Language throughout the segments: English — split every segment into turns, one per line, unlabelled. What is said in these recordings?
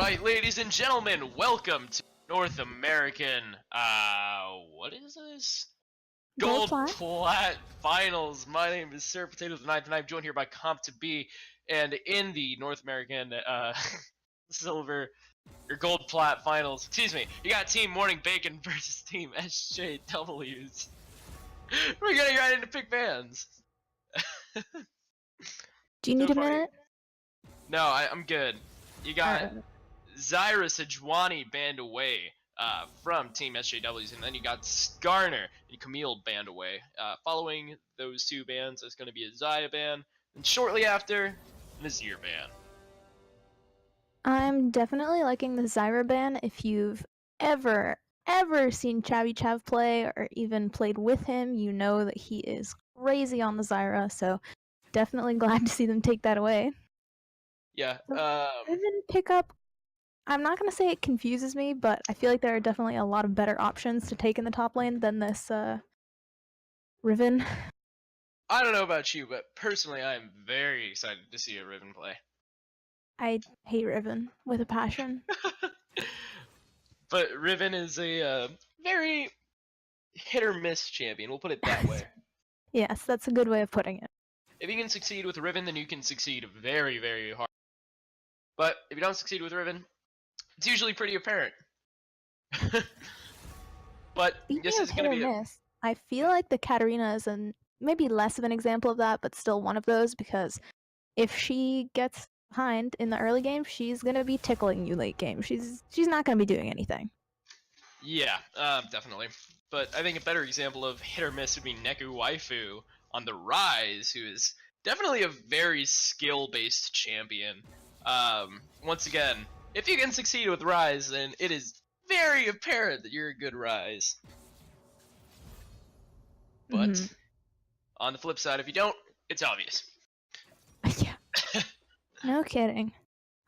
Alright, ladies and gentlemen, welcome to North American, what is this?
Gold
Gold
plat?
Plat Finals. My name is Sir Potato the Ninth, and I'm joined here by Comp to B. And in the North American, Silver, or Gold Plat Finals, excuse me, you got Team MorningBacon versus Team SJWs. We're getting right into pick bands.
Do you need
So
a
far,
minute?
No, I'm good. You got
Alright.
Zyra Sejuani banned away from Team SJWs, and then you got Skarner and Camille banned away. Following those two bans, there's going to be a Zaya ban, and shortly after, an Azir ban.
I'm definitely liking the Zyra ban. If you've ever seen Chavy Chav play or even played with him, you know that he is crazy on the Zyra, so definitely glad to see them take that away.
Yeah,
Riven pickup, I'm not going to say it confuses me, but I feel like there are definitely a lot of better options to take in the top lane than this Riven.
I don't know about you, but personally, I'm very excited to see a Riven play.
I hate Riven with a passion.
But Riven is a very hit or miss champion, we'll put it that way.
Yes, that's a good way of putting it.
If you can succeed with Riven, then you can succeed very, very hard. But if you don't succeed with Riven, it's usually pretty apparent. But
Speaking
this
of
is
hit
going
or
to be
miss, I feel like the Katarina is maybe less of an example of that, but still one of those, because if she gets behind in the early game, she's gonna be tickling you late game. She's not gonna be doing anything.
Yeah, definitely. But I think a better example of hit or miss would be Neku Waifu on the Rise, who is definitely a very skill-based champion. Once again, if you can succeed with Rise, then it is very apparent that you're a good Rise. But on the flip side, if you don't, it's obvious.
Yeah. No kidding.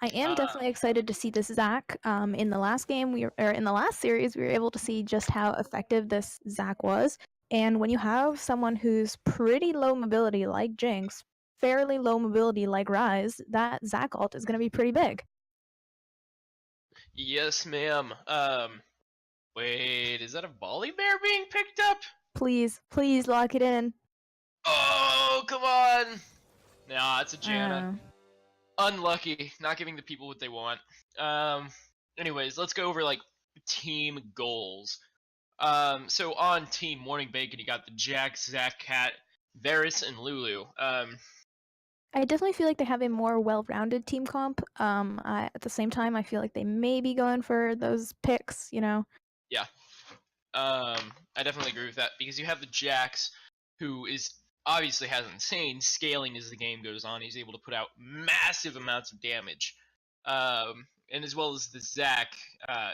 I am definitely excited to see this Zac. In the last game, in the last series, we were able to see just how effective this Zac was. And when you have someone who's pretty low mobility like Jinx, fairly low mobility like Rise, that Zac ult is going to be pretty big.
Yes, ma'am. Wait, is that a volley bear being picked up?
Please lock it in.
Oh, come on! Nah, it's a Janna. Unlucky, not giving the people what they want. Anyways, let's go over like team goals. So on Team MorningBacon, you got the Jax, Zac, Cat, Varus, and Lulu.
I definitely feel like they have a more well-rounded team comp. At the same time, I feel like they may be going for those picks, you know?
Yeah. I definitely agree with that because you have the Jax, who is obviously has insane scaling as the game goes on. He's able to put out massive amounts of damage. And as well as the Zac,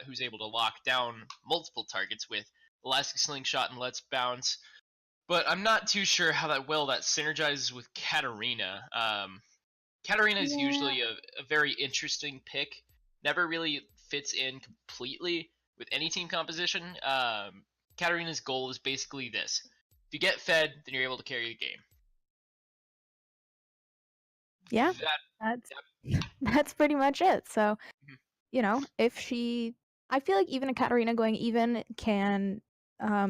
who's able to lock down multiple targets with Elastic Slingshot and Let's Bounce. But I'm not too sure how that synergizes with Katarina. Katarina is usually a very interesting pick. Never really fits in completely with any team composition. Katarina's goal is basically this: if you get fed, then you're able to carry the game.
Yeah, that's pretty much it. So, you know, I feel like even a Katarina going even can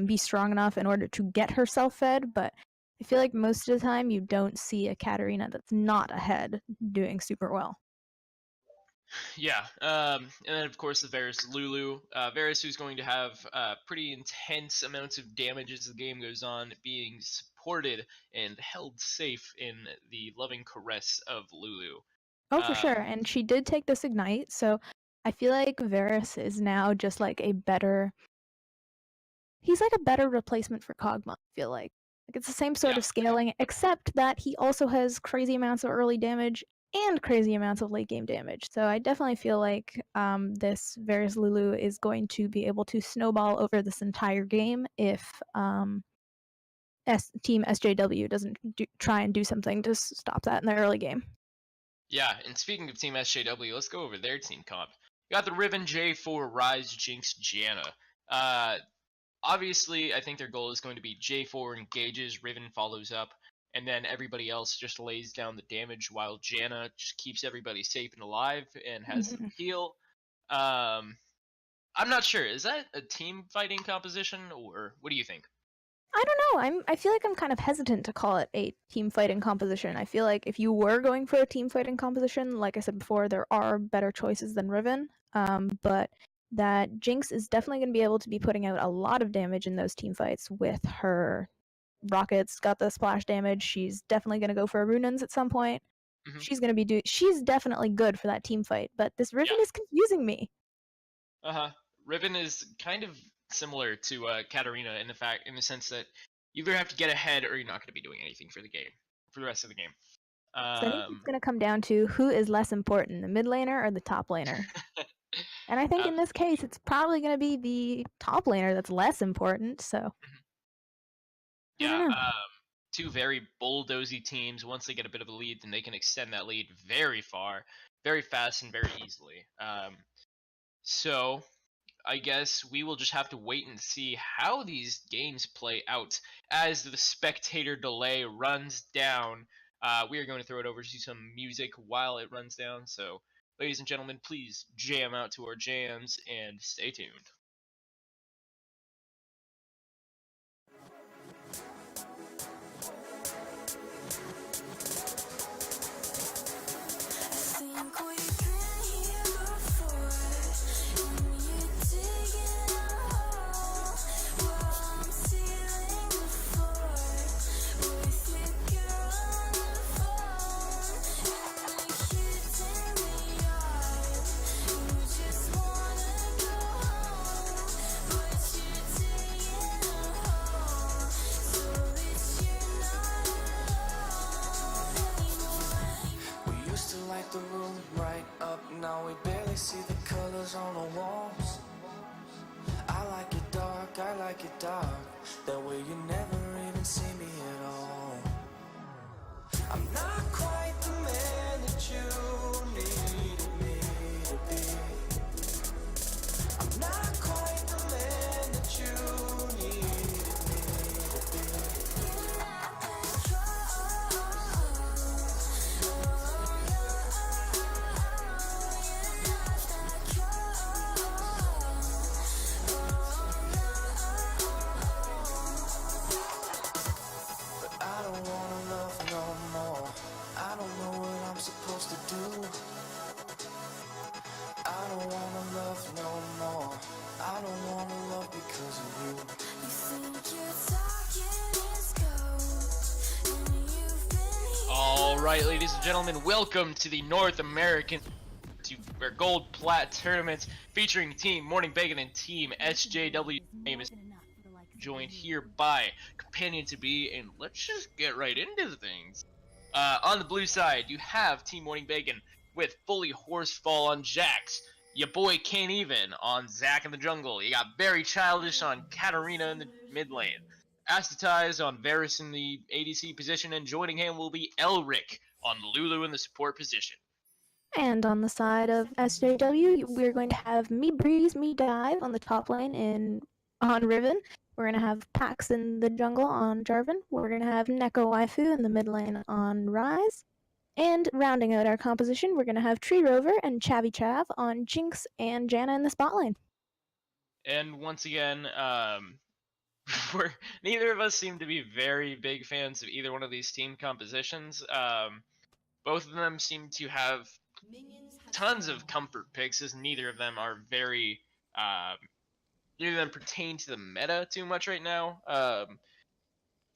be strong enough in order to get herself fed, but I feel like most of the time you don't see a Katarina that's not ahead doing super well.
Yeah, and then of course the Varus Lulu. Varus, who's going to have pretty intense amounts of damage as the game goes on, being supported and held safe in the loving caress of Lulu.
Oh, for sure. And she did take this Ignite, so I feel like Varus is now just like he's like a better replacement for Kog'Maw, I feel like. Like it's the same sort of scaling, except that he also has crazy amounts of early damage and crazy amounts of late game damage. So I definitely feel like this Varus Lulu is going to be able to snowball over this entire game if Team SJW doesn't try and do something to stop that in the early game.
Yeah, and speaking of Team SJW, let's go over their team comp. You got the Riven, J4, Rise, Jinx, Janna. Obviously, I think their goal is going to be J4 engages, Riven follows up, and then everybody else just lays down the damage while Janna just keeps everybody safe and alive and has some heal. I'm not sure. Is that a team fighting composition, or what do you think?
I don't know. I feel like I'm kind of hesitant to call it a team fighting composition. I feel like if you were going for a team fighting composition, like I said before, there are better choices than Riven. But that Jinx is definitely going to be able to be putting out a lot of damage in those team fights with her rockets. Got the splash damage. She's definitely going to go for Runins at some point.
Mm-hmm.
She's definitely good for that team fight. But this Riven is confusing me.
Riven is kind of similar to Katarina in the sense that you either have to get ahead or you're not going to be doing anything for the rest of the game.
So I think it's going to come down to who is less important, the mid laner or the top laner. And I think in this case, it's probably going to be the top laner that's less important. So
yeah, two very bulldozy teams. Once they get a bit of a lead, then they can extend that lead very far, very fast, and very easily. So I guess we will just have to wait and see how these games play out as the spectator delay runs down. We are going to throw it over to some music while it runs down. So, ladies and gentlemen, please jam out to our jams and stay tuned.
The room right up, now we barely see the colors on the walls. I like it dark, that way you never even see me at all. I'm not quite the man that you needed me to be. I'm not quite the man that you needed me to be. Supposed to do. I don't wanna love no more. I don't wanna love because of you. You think you're talking is gold, and you've been.
All right, ladies and gentlemen, welcome to the North American Gold Plat tournament featuring Team MorningBacon and Team SJWs. Name is joined here by Companion to Be, and let's just get right into things. On the blue side, you have Team MorningBacon with Fully Horsefall on Jax. Your boy Can't Even on Zac in the jungle. You got Very Childish on Katarina in the mid lane. Astatize on Varus in the ADC position, and joining him will be Elric on Lulu in the support position.
And on the side of SJW, we're going to have Me Breeze, Me Dive on the top lane on Riven. We're going to have Pax in the jungle on Jarvan. We're going to have Neko Waifu in the mid lane on Ryze. And rounding out our composition, we're going to have Tree Rover and Chavy Chav on Jinx and Janna in the spot lane.
And once again, neither of us seem to be very big fans of either one of these team compositions. Both of them seem to have tons of comfort picks, as neither of them are very neither of them pertain to the meta too much right now.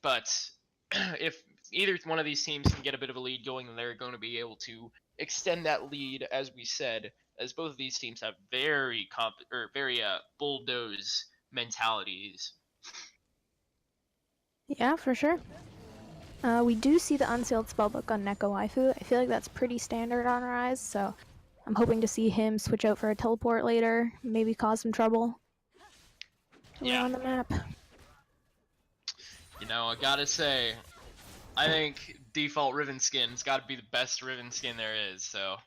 But if either one of these teams can get a bit of a lead going, then they're going to be able to extend that lead, as we said, as both of these teams have very bulldoze mentalities.
Yeah, for sure. We do see the unsealed spellbook on Neko Waifu. I feel like that's pretty standard on Ryze, so I'm hoping to see him switch out for a teleport later, maybe cause some trouble.
Yeah.
On the map.
You know, I gotta say, I think default Riven skin's gotta be the best Riven skin there is, so.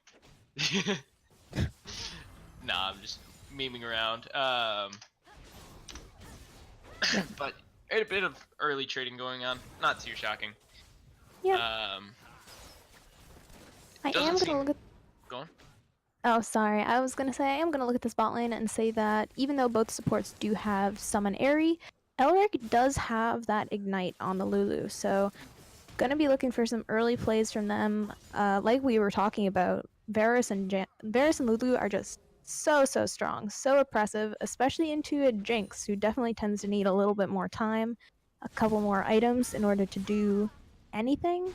Nah, I'm just memeing around. But a bit of early trading going on, not too shocking.
Yeah.
I
am gonna look at.
Go on.
Oh, sorry. I was gonna say I am gonna look at this bot lane and say that even though both supports do have Summon Airy, Elric does have that Ignite on the Lulu, so gonna be looking for some early plays from them. Like we were talking about, Varus and Lulu are just so strong, so oppressive, especially into a Jinx, who definitely tends to need a little bit more time, a couple more items in order to do anything.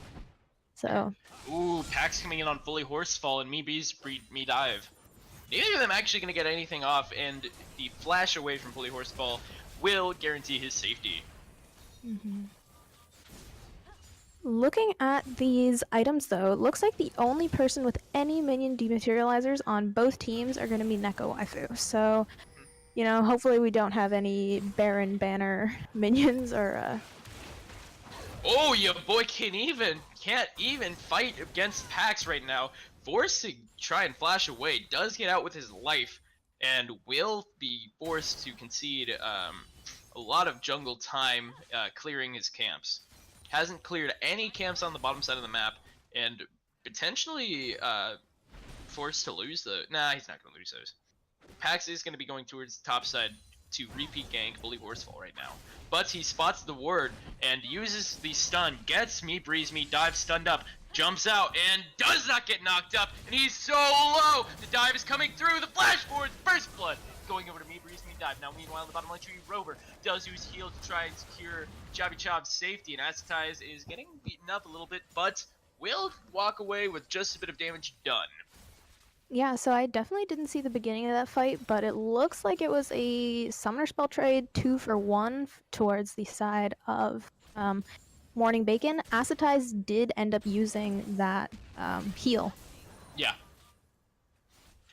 So
Ooh, Pax coming in on fully Horsefall and me dive. Neither of them actually going to get anything off, and the flash away from fully Horsefall will guarantee his safety.
looking at these items though, it looks like the only person with any minion dematerializers on both teams are going to be Neko Waifu. So, you know, hopefully we don't have any Baron Banner minions or
Oh, your boy can't even fight against Pax right now. Forced to try and flash away, does get out with his life, and will be forced to concede a lot of jungle time clearing his camps. Hasn't cleared any camps on the bottom side of the map, and potentially forced to lose the. Nah, he's not going to lose those. Pax is going to be going towards the top side to repeat gank Bully Horsefall right now. But he spots the ward and uses the stun, gets me, breeze me, dive stunned up, jumps out, and does not get knocked up, and he's so low! The dive is coming through, the flash forward, first blood! Going over to me, breeze me, dive. Now meanwhile in the bottom lane tree, Rover does use heal to try and secure Jabby Chob's safety, and Asatize is getting beaten up a little bit, but will walk away with just a bit of damage done.
Yeah, so I definitely didn't see the beginning of that fight, but it looks like it was a summoner spell trade 2-for-1 towards the side of MorningBacon. Asatize did end up using that heal.
Yeah.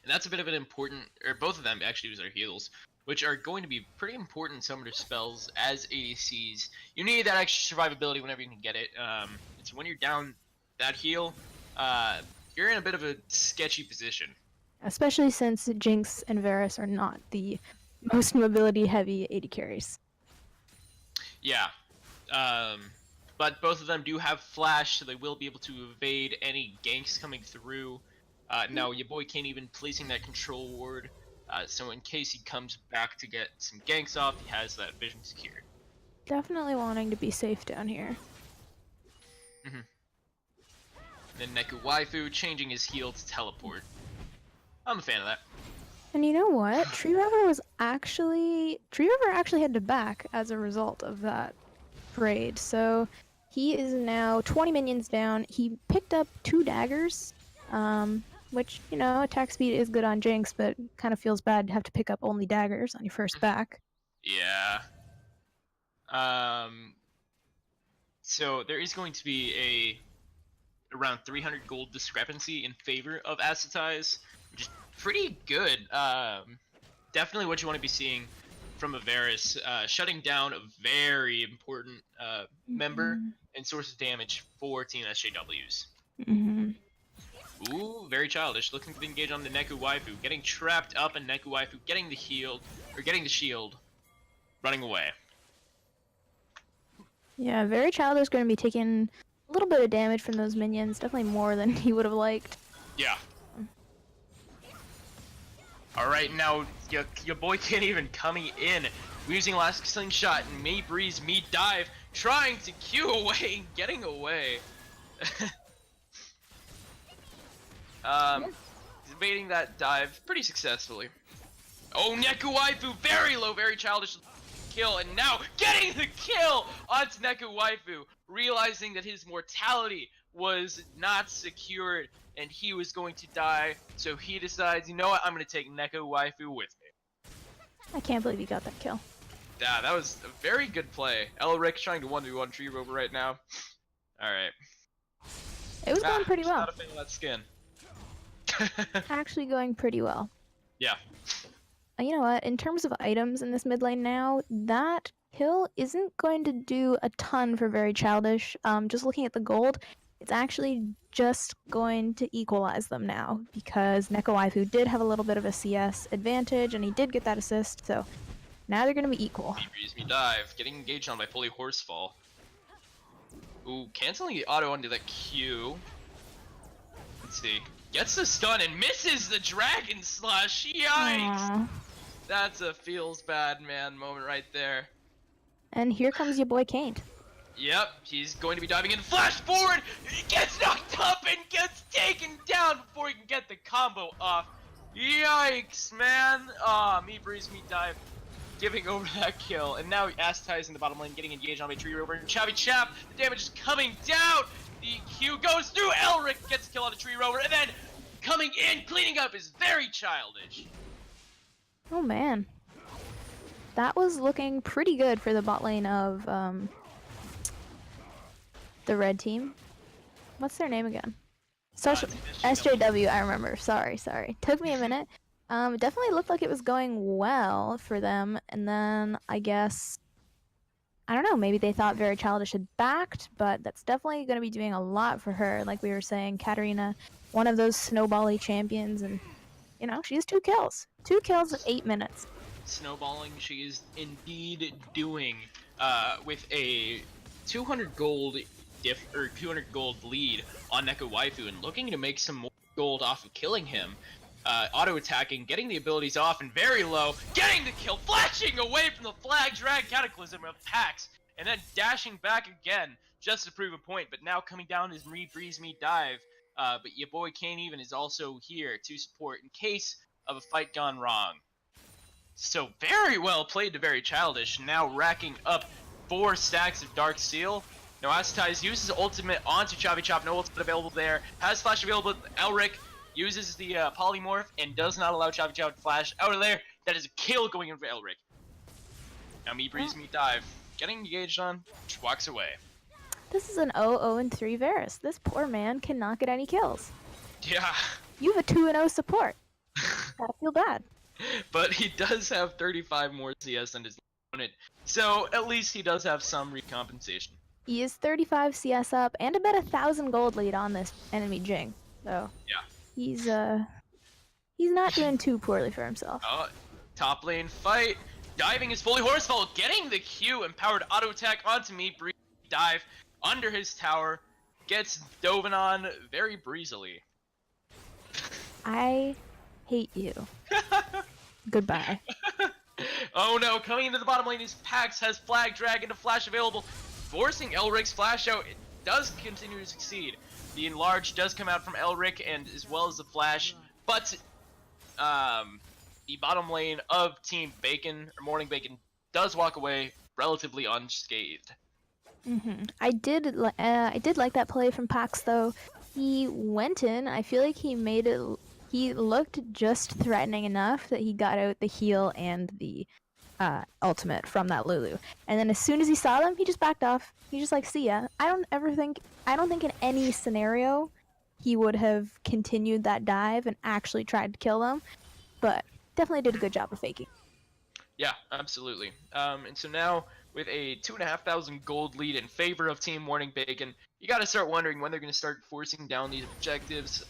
And that's a bit of an important, or both of them actually use their heals, which are going to be pretty important summoner spells as ADCs. You need that extra survivability whenever you can get it. It's when you're down that heal, you're in a bit of a sketchy position.
Especially since Jinx and Varus are not the most mobility heavy AD carries.
Yeah. But both of them do have flash, so they will be able to evade any ganks coming through. Now, your boy can't even placing that control ward, so in case he comes back to get some ganks off, he has that vision secured.
Definitely wanting to be safe down here.
Then Neku Waifu changing his heal to teleport. I'm a fan of that.
And you know what? Tree Rover actually had to back as a result of that trade. So he is now 20 minions down. He picked up 2 daggers, which, you know, attack speed is good on Jinx, but kind of feels bad to have to pick up only daggers on your first back.
Yeah. So there is going to be around 300 gold discrepancy in favor of Asatize, which is pretty good. Definitely what you want to be seeing from a Varus, shutting down a very important member and source of damage for Team SJWs. Ooh, very childish. Looking to engage on the Neku Waifu, getting trapped up, and Neku Waifu getting the shield, running away.
Yeah, very childish going to be taking a little bit of damage from those minions, definitely more than he would have liked.
Yeah. Alright, now your boy can't even coming in. Using last slingshot and me breeze, me dive, trying to Q away, getting away. Evading that dive pretty successfully. Oh, Neku Waifu, very low, very childish kill, and now getting the kill onto Neku Waifu, realizing that his mortality was not secured and he was going to die, so he decides, you know what, I'm going to take Neku Waifu with me.
I can't believe he got that kill.
Yeah, that was a very good play. Elric trying to 1v1 Tree Rover right now. Alright.
It was going pretty well.
Not a fan of that skin.
Actually going pretty well.
Yeah.
You know what? In terms of items in this mid lane now, that kill isn't going to do a ton for very childish. Just looking at the gold, it's actually just going to equalize them now because Neko Waifu did have a little bit of a CS advantage and he did get that assist, so now they're going to be equal.
Me dive, getting engaged on by fully Horsefall. Ooh, canceling the auto onto the Q. Let's see. Gets the stun and misses the Dragon Slash. Yikes!
Aw.
That's a feels bad man moment right there.
And here comes your boy Kane.
Yep, he's going to be diving in. Flash forward! He gets knocked up and gets taken down before he can get the combo off. Yikes, man! Me breeze, me dive. Giving over that kill. And now Astai is in the bottom lane getting engaged on a tree rover. And Chavi Chap, the damage is coming down! The Q goes through, Elric gets a kill on a tree rover, and then coming in, cleaning up is very childish.
Oh man. That was looking pretty good for the bot lane of the red team. What's their name again? Social SJW, I remember. Sorry. Took me a minute. It definitely looked like it was going well for them, and then I guess I don't know, maybe they thought Very Childish had backed, but that's definitely going to be doing a lot for her. Like we were saying, Katarina, one of those snowbally champions, and you know, she has 2 kills. 2 kills in 8 minutes.
Snowballing she is indeed doing with a 200 gold 200 gold lead on Neko Waifu, and looking to make some more gold off of killing him. Auto attacking, getting the abilities off, and very low, getting the kill, flashing away from the flag drag cataclysm of Pax, and then dashing back again just to prove a point. But now coming down is Me Breeze Me Dive. But your boy Kane Even is also here to support in case of a fight gone wrong. So very well played to Very Childish, now racking up 4 stacks of Dark Seal. Now Astai uses ultimate onto Chavi Chop, no ultimate available there, has flash available with Elric, uses the polymorph, and does not allow Chavi Chop to flash out of there. That is a kill going in for Elric. Now Me Breeze Me Dive, getting engaged on, walks away.
This is an 0-0-3 Varus. This poor man cannot get any kills.
Yeah.
You have a 2-0 support. Gotta feel bad.
But he does have 35 more CS than his opponent, so at least he does have some recompensation.
He is 35 CS up and about 1,000 gold lead on this enemy Jing. So
yeah,
he's not doing too poorly for himself.
Top lane fight. Diving is fully horseful, getting the Q empowered auto attack onto Me Breeze Dive under his tower, gets Doven on very breezily.
I hate you. Goodbye.
Oh no, coming into the bottom lane is Pax, has Flag Dragon to flash available, forcing Elric's flash out. It does continue to succeed. The enlarge does come out from Elric, and as well as the flash, but the bottom lane of Team Bacon, or MorningBacon, does walk away relatively unscathed.
I did like that play from Pax though. He went in. I feel like he made it. He looked just threatening enough that he got out the heal and the ultimate from that Lulu. And then as soon as he saw them, he just backed off. He just like, see ya. I don't think in any scenario he would have continued that dive and actually tried to kill them. But definitely did a good job of faking.
Yeah, absolutely. And so now, with a 2,500 gold lead in favor of Team MorningBacon, you gotta start wondering when they're gonna start forcing down these objectives.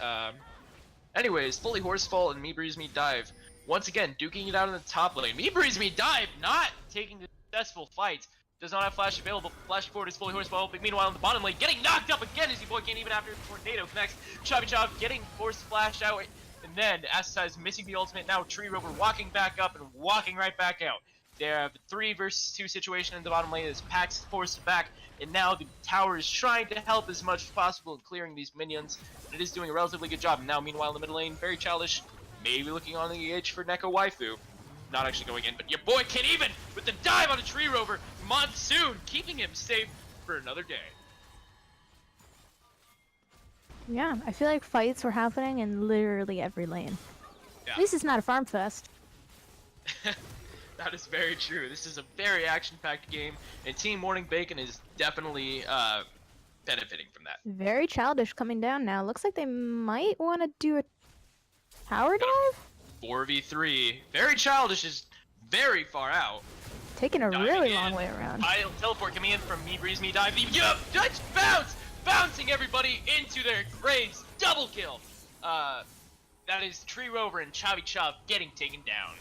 Anyways, fully Horsefall and Me Breeze Me Dive, once again, duking it out in the top lane. Me Breeze Me Dive not taking the successful fight. Does not have flash available. Flash forward is fully Horsefall. But meanwhile, in the bottom lane, getting knocked up again as your boy can't even after the tornado connects. Chavi Chop getting forced flash out. And then Astai is missing the ultimate. Now Tree Rover walking back up and walking right back out. They have a 3 versus 2 situation in the bottom lane as Pax forced back, and now the tower is trying to help as much as possible in clearing these minions. It is doing a relatively good job. And now, meanwhile, in the middle lane, Very Childish, maybe looking on the edge for Neko Waifu. Not actually going in, but your boy Kid Even with the dive on a Tree Rover. Monsoon keeping him safe for another day.
Yeah, I feel like fights were happening in literally every lane.
Yeah.
At least it's not a farm fest.
That is very true. This is a very action-packed game, and Team MorningBacon is definitely benefiting from that.
Very Childish coming down now. Looks like they might want to do a tower dive?
4v3. Very Childish is very far out.
Taking a
Diving
really
in.
long way around.
Idle teleport coming in from Me Breeze Me Dive. Yup! Dutch bounce! Bouncing everybody into their graves. Double kill. That is Tree Rover and Chavi Chop getting taken down.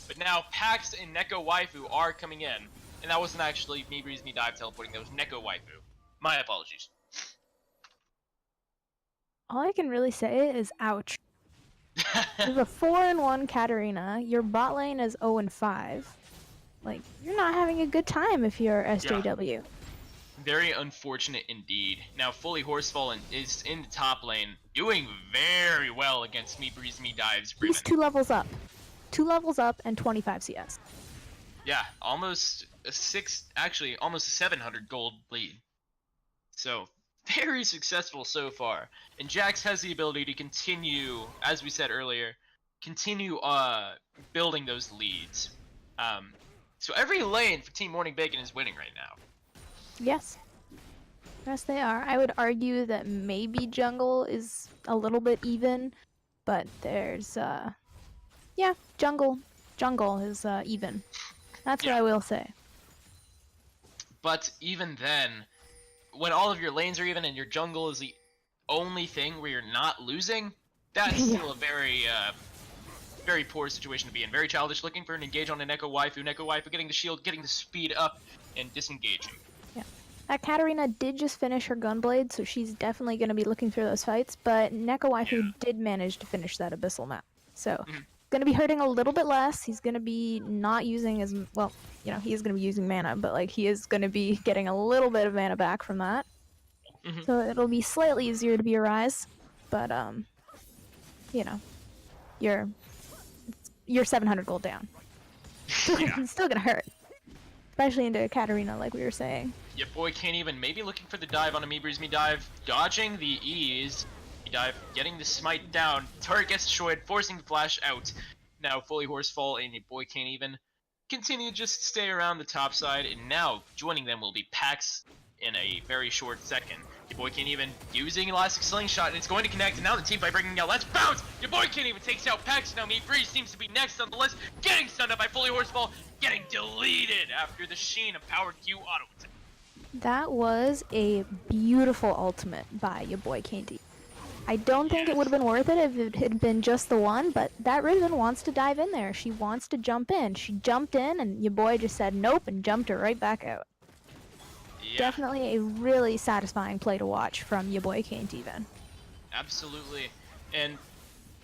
But now Pax and Neko Waifu are coming in. And that wasn't actually Me Breeze Me Dive teleporting, that was Neko Waifu. My apologies.
All I can really say is ouch. You have a 4-1 Katarina. Your bot lane is 0-5. Like, you're not having a good time if you're SJW.
Very unfortunate indeed. Now, Fully Horsefall is in the top lane, doing very well against Me Breeze Me Dives.
He's 2 levels up. 2 levels up and 25 CS.
Yeah, almost almost a 700 gold lead. So, very successful so far. And Jax has the ability to continue, as we said earlier, continue building those leads. So every lane for Team MorningBacon is winning right now.
Yes. Yes, they are. I would argue that maybe jungle is a little bit even, but there's, yeah, jungle is even. That's what I will say.
But even then, when all of your lanes are even and your jungle is the only thing where you're not losing, that's still a very, very poor situation to be in. Very childish, looking for an engage on an Echo Waifu. Neko Waifu getting the shield, getting the speed up, and disengaging.
Yeah. That Katarina did just finish her Gunblade, so she's definitely going to be looking through those fights, but Neko Waifu did manage to finish that Abyssal map. So, going to be hurting a little bit less. He's going to be not using as, well, you know, he is going to be using mana, but, like, he is going to be getting a little bit of mana back from that. So it'll be slightly easier to be a Rise, but, you know, you're 700 gold down. It's still gonna hurt. Especially into Katarina, like we were saying.
Your boy can't even, maybe looking for the dive on a Me Breeze Me Dive, dodging the E's. Dive, getting the smite down, turret gets destroyed, forcing the flash out. Now Fully Horsefall and your boy can't even continue to just stay around the top side, and now joining them will be Pax in a very short second. Your boy can't even using Elastic Slingshot, and it's going to connect, and now the team fight breaking out. Let's bounce! Your boy can't even takes out Pax. Now Me Breeze seems to be next on the list, getting stunned up by Fully Horsefall, getting deleted after the Sheen of Powered Q auto attack.
That was a beautiful ultimate by your boy Candy. I don't think it would have been worth it if it had been just the one, but that Riven wants to dive in there. She wants to jump in. She jumped in, and your boy just said nope and jumped her right back out.
Yeah.
Definitely a really satisfying play to watch from your boy Can't Even.
Absolutely. And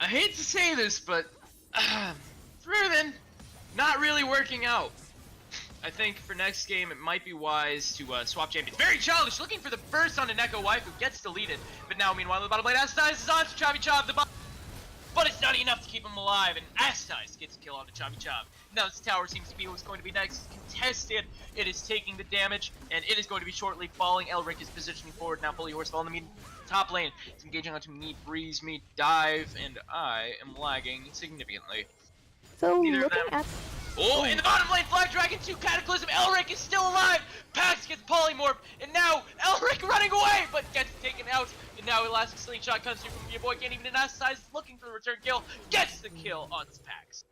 I hate to say this, but Riven, not really working out. I think for next game it might be wise to swap champions. Very childish, looking for the burst on an Echo Waifu, gets deleted. But now, meanwhile, the bottom lane, Astice is on to Chavi Chav, the bottom. But it's not enough to keep him alive, and Astice gets a kill on the Chavi Chav. Now this tower seems to be what's going to be next. Contested, it is taking the damage, and it is going to be shortly falling. Elric is positioning forward, now Fully Horsefall in the top lane. It's engaging onto Me Breeze Me Dive, and I am lagging significantly.
So
Neither
looking
of them.
at...
Oh, in the bottom lane, Flag Dragon 2 Cataclysm, Elric is still alive! Pax gets polymorph, and now Elric running away, but gets taken out. And now Elastic Slingshot comes through from your boy, can't even Astice, looking for the return kill, gets the kill on Pax.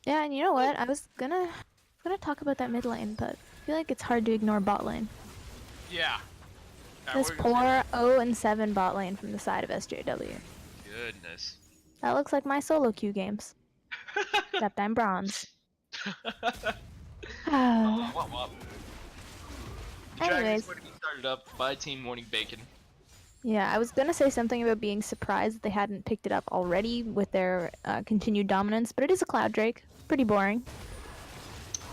Yeah, and you know what? I was gonna talk about that mid lane, but I feel like it's hard to ignore bot lane.
Yeah.
This poor 0-7 bot lane from the side of SJW.
Goodness.
That looks like my solo queue games. Except I'm bronze. Anyways.
Going to be started up by Team MorningBacon.
Yeah, I was gonna say something about being surprised that they hadn't picked it up already with their continued dominance, but it is a Cloud Drake. Pretty boring.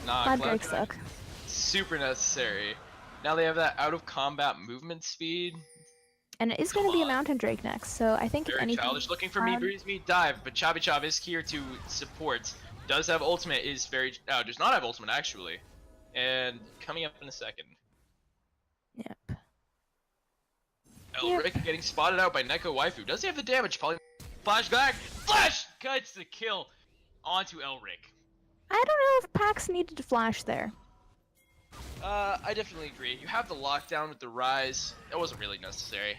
Nah,
Cloud Drakes suck.
Super necessary. Now they have that out of combat movement speed.
And it is going to be a Mountain Drake next, so I think if
Very
anything...
childish, looking for Me Breeze Me Dive, but Chavi Chav is here to support. Does have ultimate, is very... does not have ultimate, actually. And coming up in a second.
Yep.
Elric getting spotted out by Neko Waifu. Does he have the damage? Probably flash back. Flash! Cuts the kill onto Elric.
I don't know if Pax needed to flash there.
I definitely agree. You have the lockdown with the Rise. That wasn't really necessary.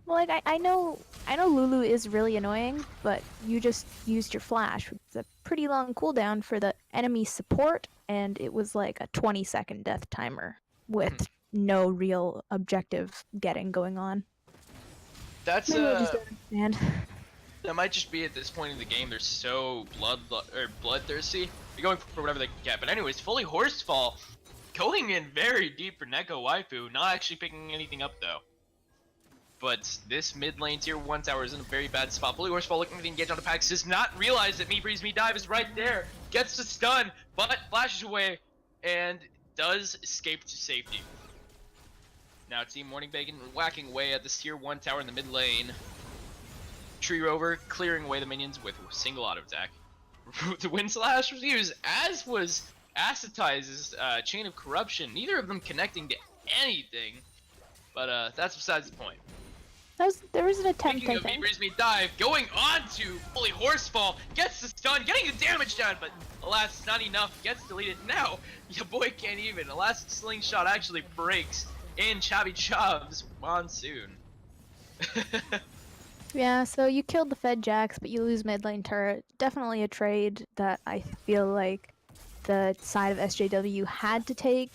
Well, like, I know Lulu is really annoying, but you just used your flash. It's a pretty long cooldown for the enemy support, and it was like a 20-second death timer with no real objective getting going on.
That's
Maybe I just don't understand.
That might just be at this point in the game they're so bloodthirsty. They're going for whatever they can get. But anyways, Fully Horsefall going in very deep for Neko Waifu, not actually picking anything up though. but this mid lane tier 1 tower is in a very bad spot. Bully Horsefall looking for the engage on the Pax, does not realize that Me Breeze Me Dive is right there. Gets the stun, but flashes away and does escape to safety. Now Team MorningBacon whacking away at this tier 1 tower in the mid lane. Tree Rover clearing away the minions with a single auto attack. The Wind Slash was used, as was Acetize's Chain of Corruption. Neither of them connecting to anything. But that's besides the point.
There was an attempt,
Speaking
I
of Me
think.
Breeze Me Dive, going on to Bully Horsefall, gets the stun, getting the damage down, but alas, it's not enough, gets deleted. Now, your boy can't even. Elastic Slingshot actually breaks in Chabby Chav's Monsoon.
Yeah, so you killed the Fed Jacks, but you lose mid lane turret. Definitely a trade that I feel like the side of SJW had to take.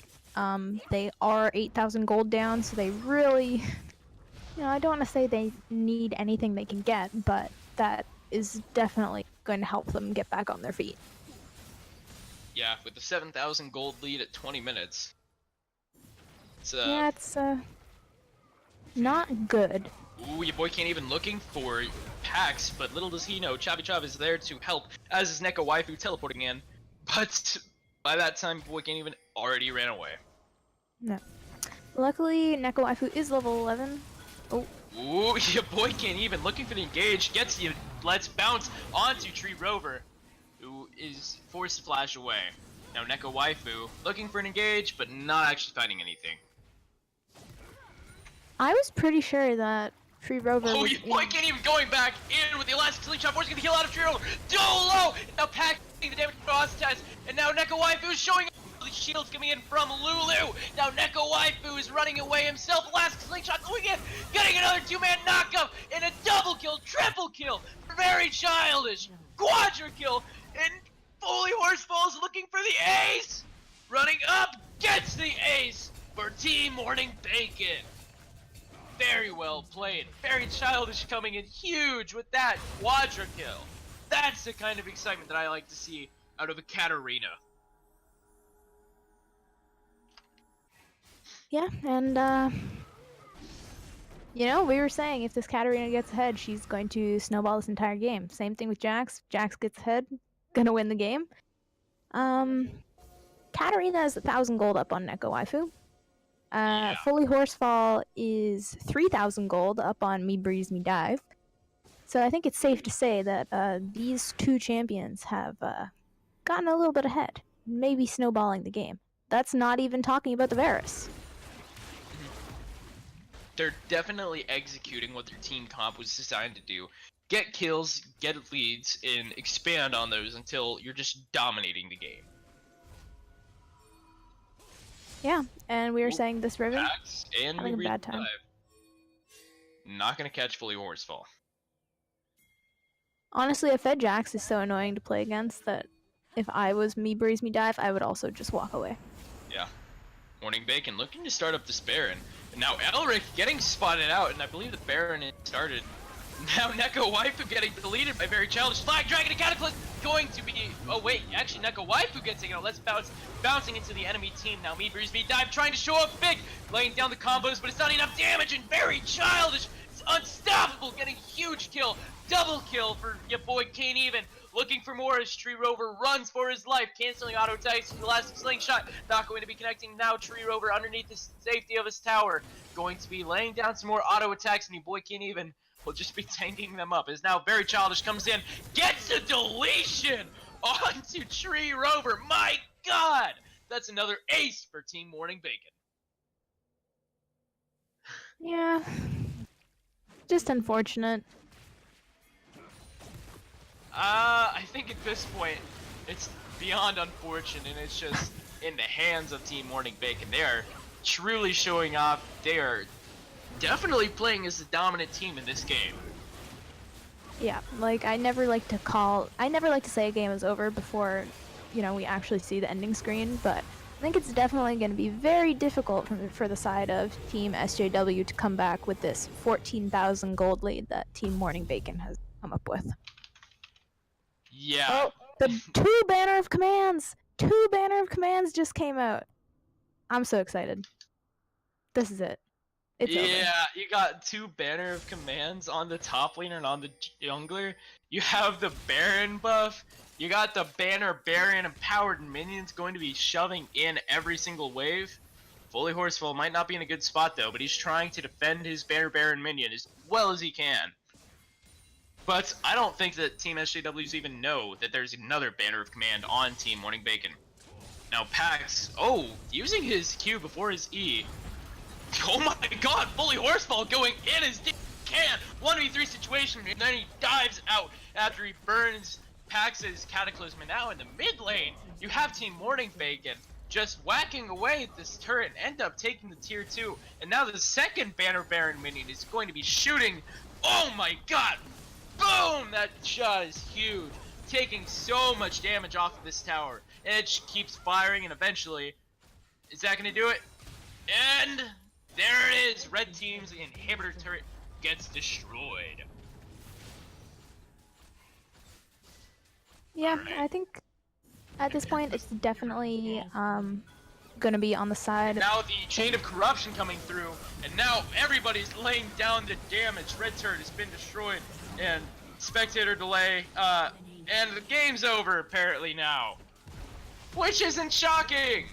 They are 8,000 gold down, so they really, I don't want to say they need anything they can get, but that is definitely going to help them get back on their feet.
Yeah, with the 7,000 gold lead at 20 minutes.
Yeah, it's not good.
Ooh, your boy can't even looking for Pax, but little does he know, Chabby Chav is there to help, as is Neko Waifu teleporting in. But by that time, boy can't even already ran away.
No. Luckily, Neko Waifu is level 11. Oh.
Ooh, your boy can't even looking for the engage, gets the let's bounce onto Tree Rover, who is forced to flash away. Now Neko Waifu looking for an engage, but not actually finding anything.
I was pretty sure that Tree Rover
Oh,
was
your boy can't even going back in with the elastic slingshot, forcing the kill out of Tree Rover. Low! Now Pack the damage from Acetize, and now Neko Waifu is showing up. The shields coming in from Lulu. Now Neko Waifu is running away himself. Elastic slingshot going in, getting another 2-man knockup, and a double kill, triple kill. Very childish. Quadra kill, and Bully Horsefall is looking for the ace. Running up, gets the ace for Team MorningBacon. Very well played. Very childish coming in huge with that quadra kill. That's the kind of excitement that I like to see out of a Katarina.
Yeah, and we were saying if this Katarina gets ahead, she's going to snowball this entire game. Same thing with Jax. Jax gets ahead, gonna win the game. Katarina is 1,000 gold up on Neko Waifu. Fully Horsefall is 3,000 gold up on Me Breeze Me Dive. So I think it's safe to say that these two champions have gotten a little bit ahead, maybe snowballing the game. That's not even talking about the Varus.
They're definitely executing what their team comp was designed to do. Get kills, get leads, and expand on those until you're just dominating the game.
Yeah, and we were saying this Riven
Pax and
having a bad time.
Not gonna catch Fully Horsefall.
Honestly, a Fed Jax is so annoying to play against that if I was Me Breeze Me Dive, I would also just walk away.
Yeah. MorningBacon looking to start up this Baron. And now Elric getting spotted out, and I believe the Baron is started. Now Neko Waifu getting deleted by Very Childish. Flag Dragon and Cataclysm going to be... Oh wait, actually Neko Waifu gets taken out. Let's bounce. Bouncing into the enemy team. Now Me Breeze Me Dive trying to show up big. Laying down the combos, but it's not enough damage, and Very Childish. It's unstoppable, getting huge kill. Double kill for your boy Kane Even. Looking for more as Tree Rover runs for his life, canceling auto attacks with the elastic slingshot. Not going to be connecting now. Tree Rover underneath the safety of his tower. Going to be laying down some more auto attacks, and your boy Kane Even will just be tanking them up. As now Very Childish comes in, gets a deletion onto Tree Rover. My God, that's another ace for Team MorningBacon.
Yeah, just unfortunate.
I think at this point, it's beyond unfortunate, and it's just in the hands of Team MorningBacon. They are truly showing off. They are definitely playing as the dominant team in this game.
Yeah, like I never like to say a game is over before, we actually see the ending screen, but I think it's definitely going to be very difficult for the side of Team SJW to come back with this 14,000 gold lead that Team MorningBacon has come up with.
Yeah.
Oh, the two banner of commands! Two banner of commands just came out. I'm so excited. This is it. It's over.
Yeah, you got 2 Banner of Commands on the top laner and on the jungler. You have the Baron buff. You got the Banner Baron empowered minions going to be shoving in every single wave. Fully Horseful might not be in a good spot though, but he's trying to defend his Banner Baron minion as well as he can. But I don't think that Team SJWs even know that there's another Banner of Command on Team MorningBacon. Now Pax, using his Q before his E. Oh my god, fully Horsefall going in as deep as he can. 1v3 situation, and then he dives out after he burns Pax's Cataclysm. And now in the mid lane, you have Team MorningBacon just whacking away at this turret and end up taking the tier 2. And now the second Banner Baron minion is going to be shooting. Oh my god! Boom! That shot is huge. Taking so much damage off of this tower. And it just keeps firing, and eventually, is that going to do it? And there it is. Red team's inhibitor turret gets destroyed.
Yeah,
Alright.
I think at this point it's definitely gonna be on the side.
Now the chain of corruption coming through, and now everybody's laying down the damage. Red turret has been destroyed, and spectator delay, and the game's over apparently now. Which isn't shocking!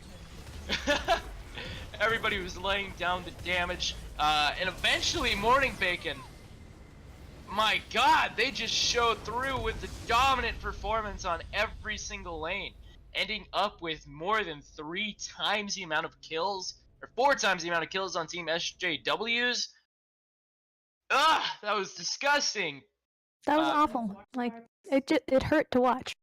Everybody was laying down the damage, and eventually MorningBacon, my god, they just showed through with the dominant performance on every single lane, ending up with more than 3 times the amount of kills, or 4 times the amount of kills on Team SJWs. Ugh, that was disgusting.
That was awful. Like it hurt to watch.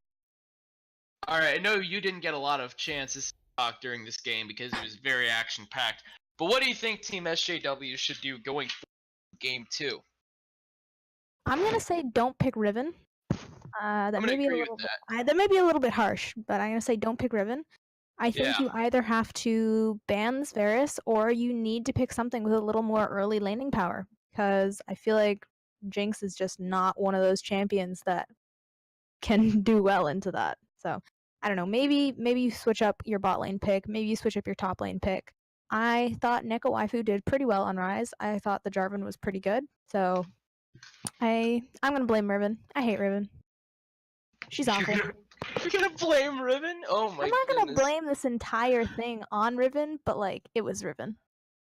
Alright, I know you didn't get a lot of chances to talk during this game because it was very action-packed, but what do you think Team SJW should do going forward game 2?
I'm gonna say don't pick Riven. That
I'm
may
gonna
be a
agree
little
with
bit, that may be a little bit harsh, but I'm gonna say don't pick Riven. I think
Yeah.
you either have to ban Varus or you need to pick something with a little more early laning power, because I feel like Jinx is just not one of those champions that can do well into that. So I don't know. Maybe you switch up your bot lane pick. Maybe you switch up your top lane pick. I thought Neko Waifu did pretty well on Rise. I thought the Jarvan was pretty good. So I'm gonna blame Riven. I hate Riven. She's awful.
You're gonna blame Riven? Oh my
I'm not gonna
goodness.
blame this entire thing on Riven, but like it was Riven.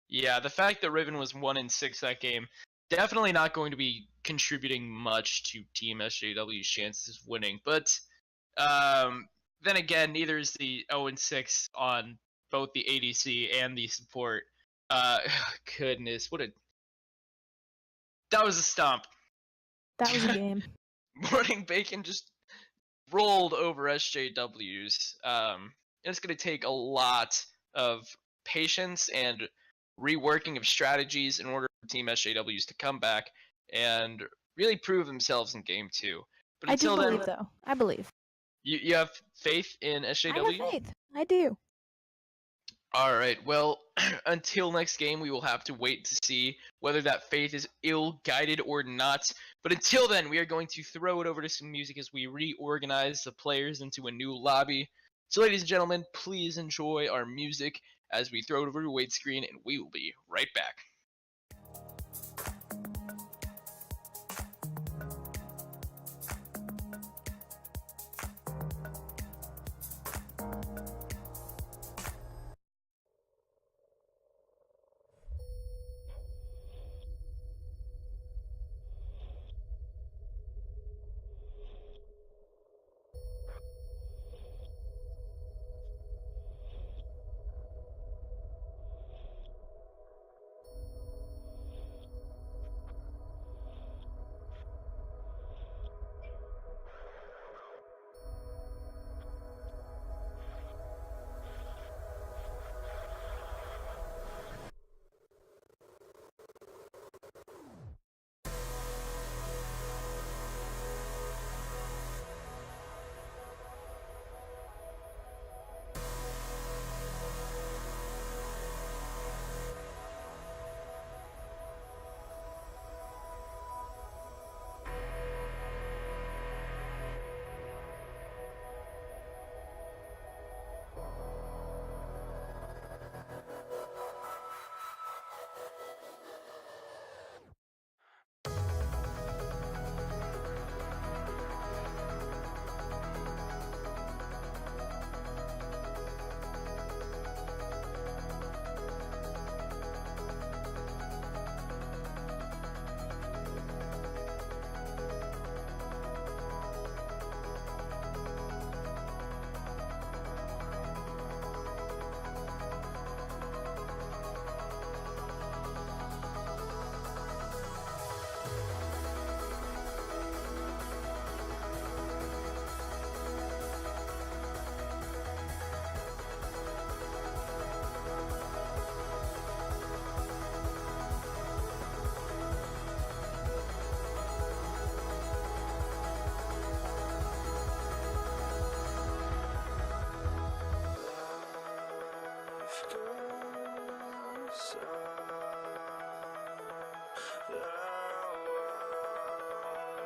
Yeah, the fact that Riven was 1-6 that game, definitely not going to be contributing much to Team SJW's chances of winning. But then again, neither is the 0-6 on both the ADC and the support. Goodness, that was a stomp.
That was a game.
MorningBacon just rolled over SJWs. It's going to take a lot of patience and reworking of strategies in order for Team SJWs to come back and really prove themselves in Game 2. But
I do
until
believe,
then,
though. I believe.
you have faith in
I
SJW?
have faith. I do.
Alright, well, until next game, we will have to wait to see whether that faith is ill-guided or not. But until then, we are going to throw it over to some music as we reorganize the players into a new lobby. So ladies and gentlemen, please enjoy our music as we throw it over to wait screen, and we will be right back.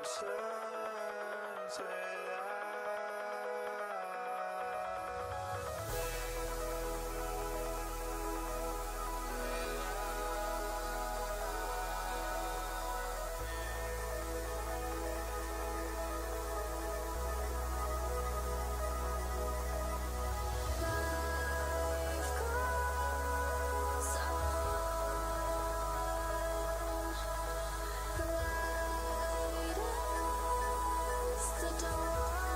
turns the door.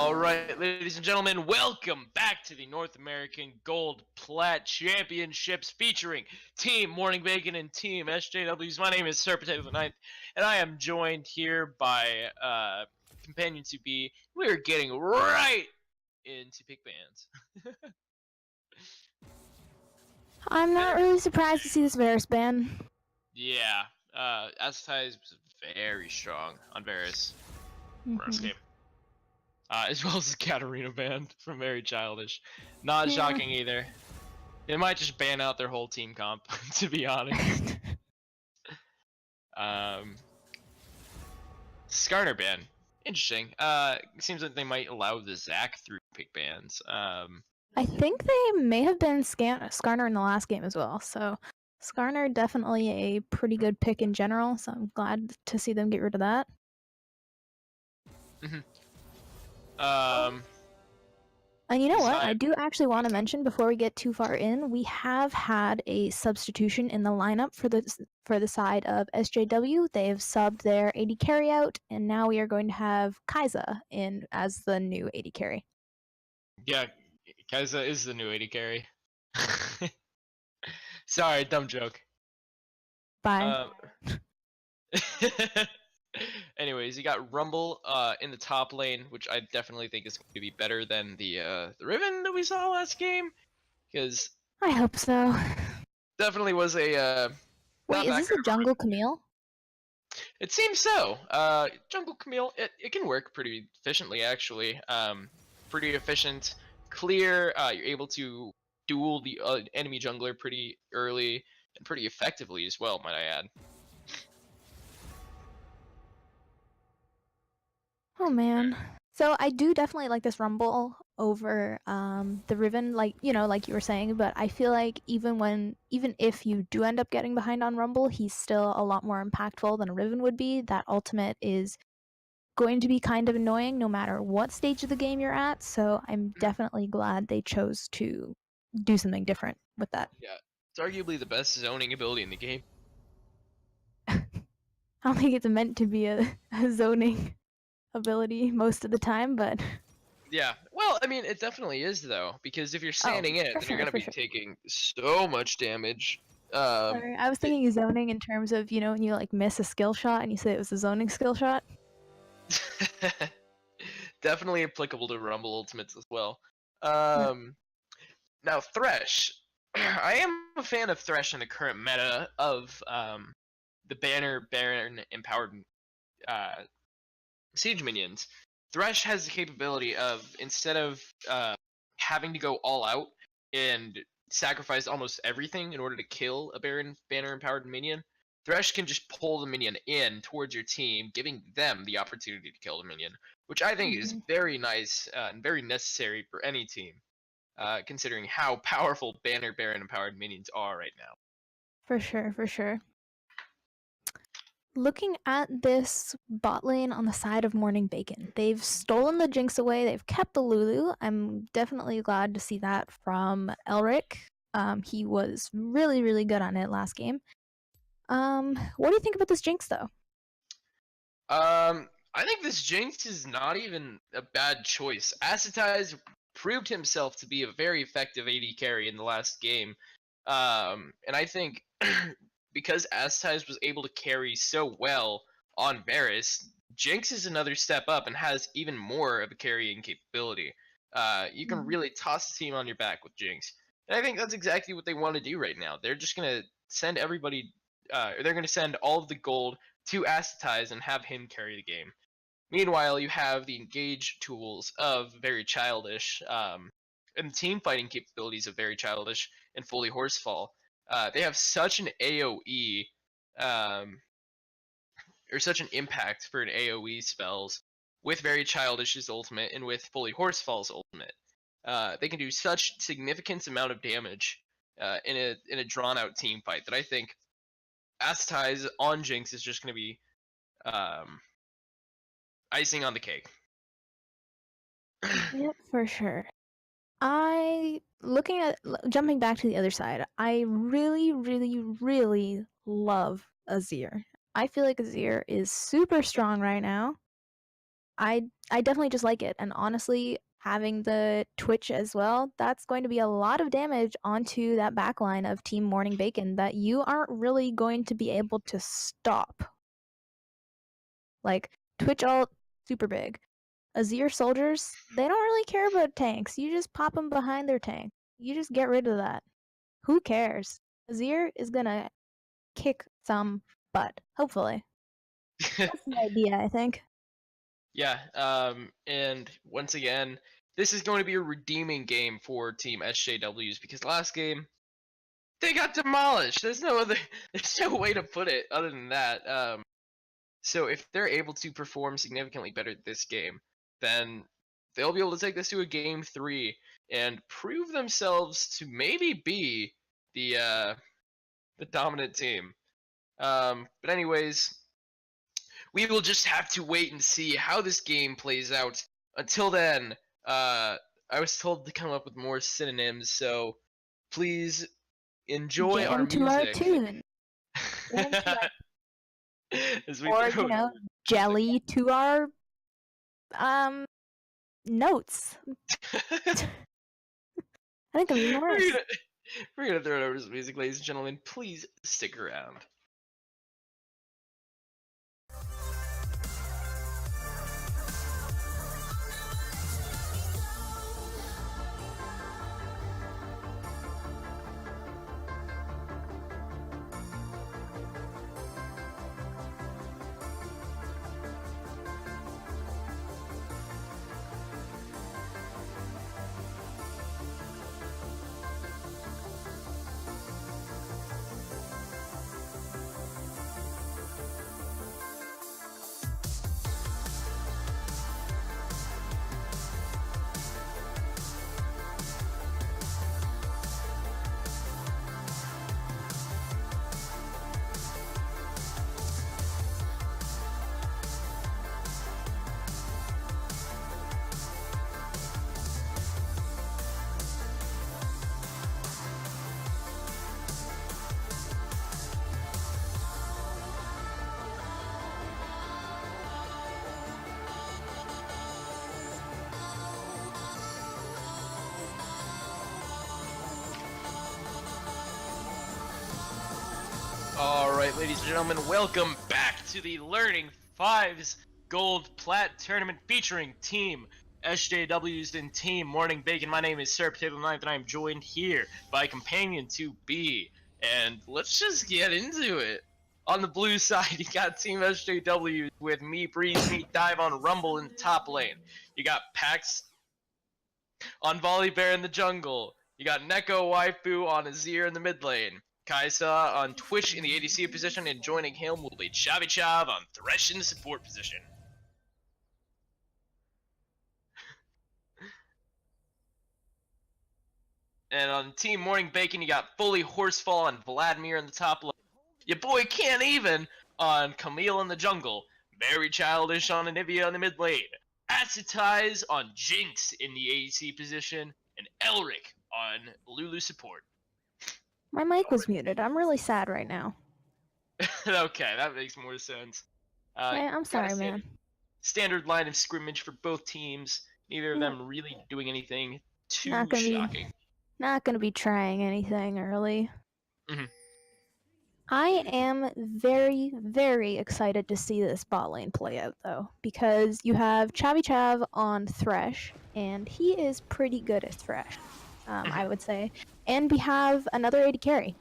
Alright, ladies and gentlemen, welcome back to the North American Gold Plat Championships featuring Team MorningBacon and Team SJWs. My name is Sir Potato the Ninth, and I am joined here by companion to be. We're getting right into pick bands.
I'm not really surprised to see this Varus ban.
Yeah, Aztai was very strong on Varus last game. As well as the Katarina band from Very Childish. Not shocking either. They might just ban out their whole team comp, to be honest. Skarner ban. Interesting. Seems like they might allow the Zac through pick bans.
I think they may have been Skarner in the last game as well, so Skarner definitely a pretty good pick in general, so I'm glad to see them get rid of that. And you know what? I do actually want to mention before we get too far in, we have had a substitution in the lineup for the side of SJW. They have subbed their AD carry out, and now we are going to have Kai'Sa in as the new AD carry.
Yeah, Kai'Sa is the new AD carry. Sorry, dumb joke.
Bye.
Anyways, you got Rumble in the top lane, which I definitely think is going to be better than the Riven that we saw last game, because
I hope so.
Definitely was a
wait, is this a jungle Camille?
It seems so. Jungle Camille, it can work pretty efficiently actually. Pretty efficient, clear. You're able to duel the enemy jungler pretty early and pretty effectively as well, might I add.
Oh man. So I do definitely like this Rumble over the Riven, like you were saying, but I feel like even if you do end up getting behind on Rumble, he's still a lot more impactful than a Riven would be. That ultimate is going to be kind of annoying no matter what stage of the game you're at, so I'm definitely glad they chose to do something different with that.
Yeah, it's arguably the best zoning ability in the game.
I don't think it's meant to be a zoning ability most of the time, but
yeah, well, I mean, it definitely is though, because if you're standing in it, then you're gonna be taking so much damage.
Sorry, I was thinking zoning in terms of when you like miss a skill shot and you say it was a zoning skill shot.
Definitely applicable to Rumble Ultimates as well. Now Thresh, I am a fan of Thresh in the current meta of the Baron empowered siege minions. Thresh has the capability of, instead of having to go all out and sacrifice almost everything in order to kill a banner empowered minion, Thresh can just pull the minion in towards your team, giving them the opportunity to kill the minion, which I think is very nice and very necessary for any team, considering how powerful Baron empowered minions are right now.
For sure, for sure. Looking at this bot lane on the side of MorningBacon, they've stolen the Jinx away, they've kept the Lulu. I'm definitely glad to see that from Elric. He was really, really good on it last game. What do you think about this Jinx, though?
I think this Jinx is not even a bad choice. Ascetize proved himself to be a very effective AD carry in the last game. And I think because Ascetize was able to carry so well on Varus, Jinx is another step up and has even more of a carrying capability. You can really toss the team on your back with Jinx. And I think that's exactly what they want to do right now. They're just going to send everybody, they're going to send all of the gold to Ascetize and have him carry the game. Meanwhile, you have the engage tools of Very Childish, and team fighting capabilities of Very Childish and Fully Horsefall. They have such an AoE, or such an impact for an AoE spells with Very Childish's ultimate and with Fully Horsefall's ultimate. They can do such significant amount of damage in a drawn out team fight that I think Ascetize on Jinx is just going to be icing on the cake.
Yep, for sure. Jumping back to the other side, I really, really, really love Azir. I feel like Azir is super strong right now. I definitely just like it, and honestly, having the Twitch as well, that's going to be a lot of damage onto that backline of Team MorningBacon that you aren't really going to be able to stop. Like, Twitch ult, super big. Azir soldiers, they don't really care about tanks. You just pop them behind their tank. You just get rid of that. Who cares? Azir is gonna kick some butt, hopefully. That's the idea, I think.
Yeah, and once again, this is going to be a redeeming game for Team SJWs because last game they got demolished. There's no way to put it other than that. So if they're able to perform significantly better this game, then they'll be able to take this to a game 3 and prove themselves to maybe be the dominant team. But anyways, we will just have to wait and see how this game plays out. Until then, I was told to come up with more synonyms, so please enjoy our
Jam to our
music.
tune. Jam to our
As we
or,
throw
jelly to our notes. I think I'm even worse.
We're gonna throw it over to some music, ladies and gentlemen. Please stick around. Alright, ladies and gentlemen, welcome back to the Learning 5's Gold Plat Tournament featuring Team SJWs and Team MorningBacon. My name is Sir Potato 9th and I am joined here by companion 2B. And let's just get into it. On the blue side, you got Team SJWs with Me Breeze, Me Dive on Rumble in the top lane. You got Pax on Volleybear in the jungle. You got Neko Waifu on Azir in the mid lane. Kaisa on Twitch in the ADC position, and joining him will be Chav on Thresh in the support position. And on Team MorningBacon, you got Fully Horsefall and Vladimir in the top lane. Your boy Can't Even on Camille in the jungle. Very Childish on Anivia in the mid lane. Acetize on Jinx in the ADC position, and Elric on Lulu support.
My mic was muted. I'm really sad right now.
Okay, that makes more sense.
Yeah, I'm sorry, man.
Standard line of scrimmage for both teams. Neither of them really doing anything too shocking.
Not gonna be trying anything early.
Mhm.
I am very, very excited to see this bot lane play out, though, because you have Chav on Thresh, and he is pretty good at Thresh, I would say. And we have another AD carry.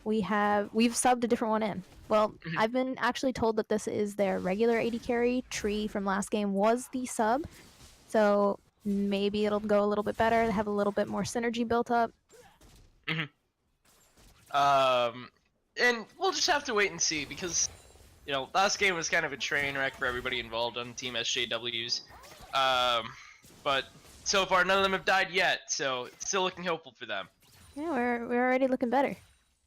We've subbed a different one in. Well, I've been actually told that this is their regular AD carry. Tree from last game was the sub, so maybe it'll go a little bit better, have a little bit more synergy built up.
And we'll just have to wait and see because, last game was kind of a train wreck for everybody involved on Team SJWs. But so far, none of them have died yet, so it's still looking hopeful for them.
Yeah, we're already looking better.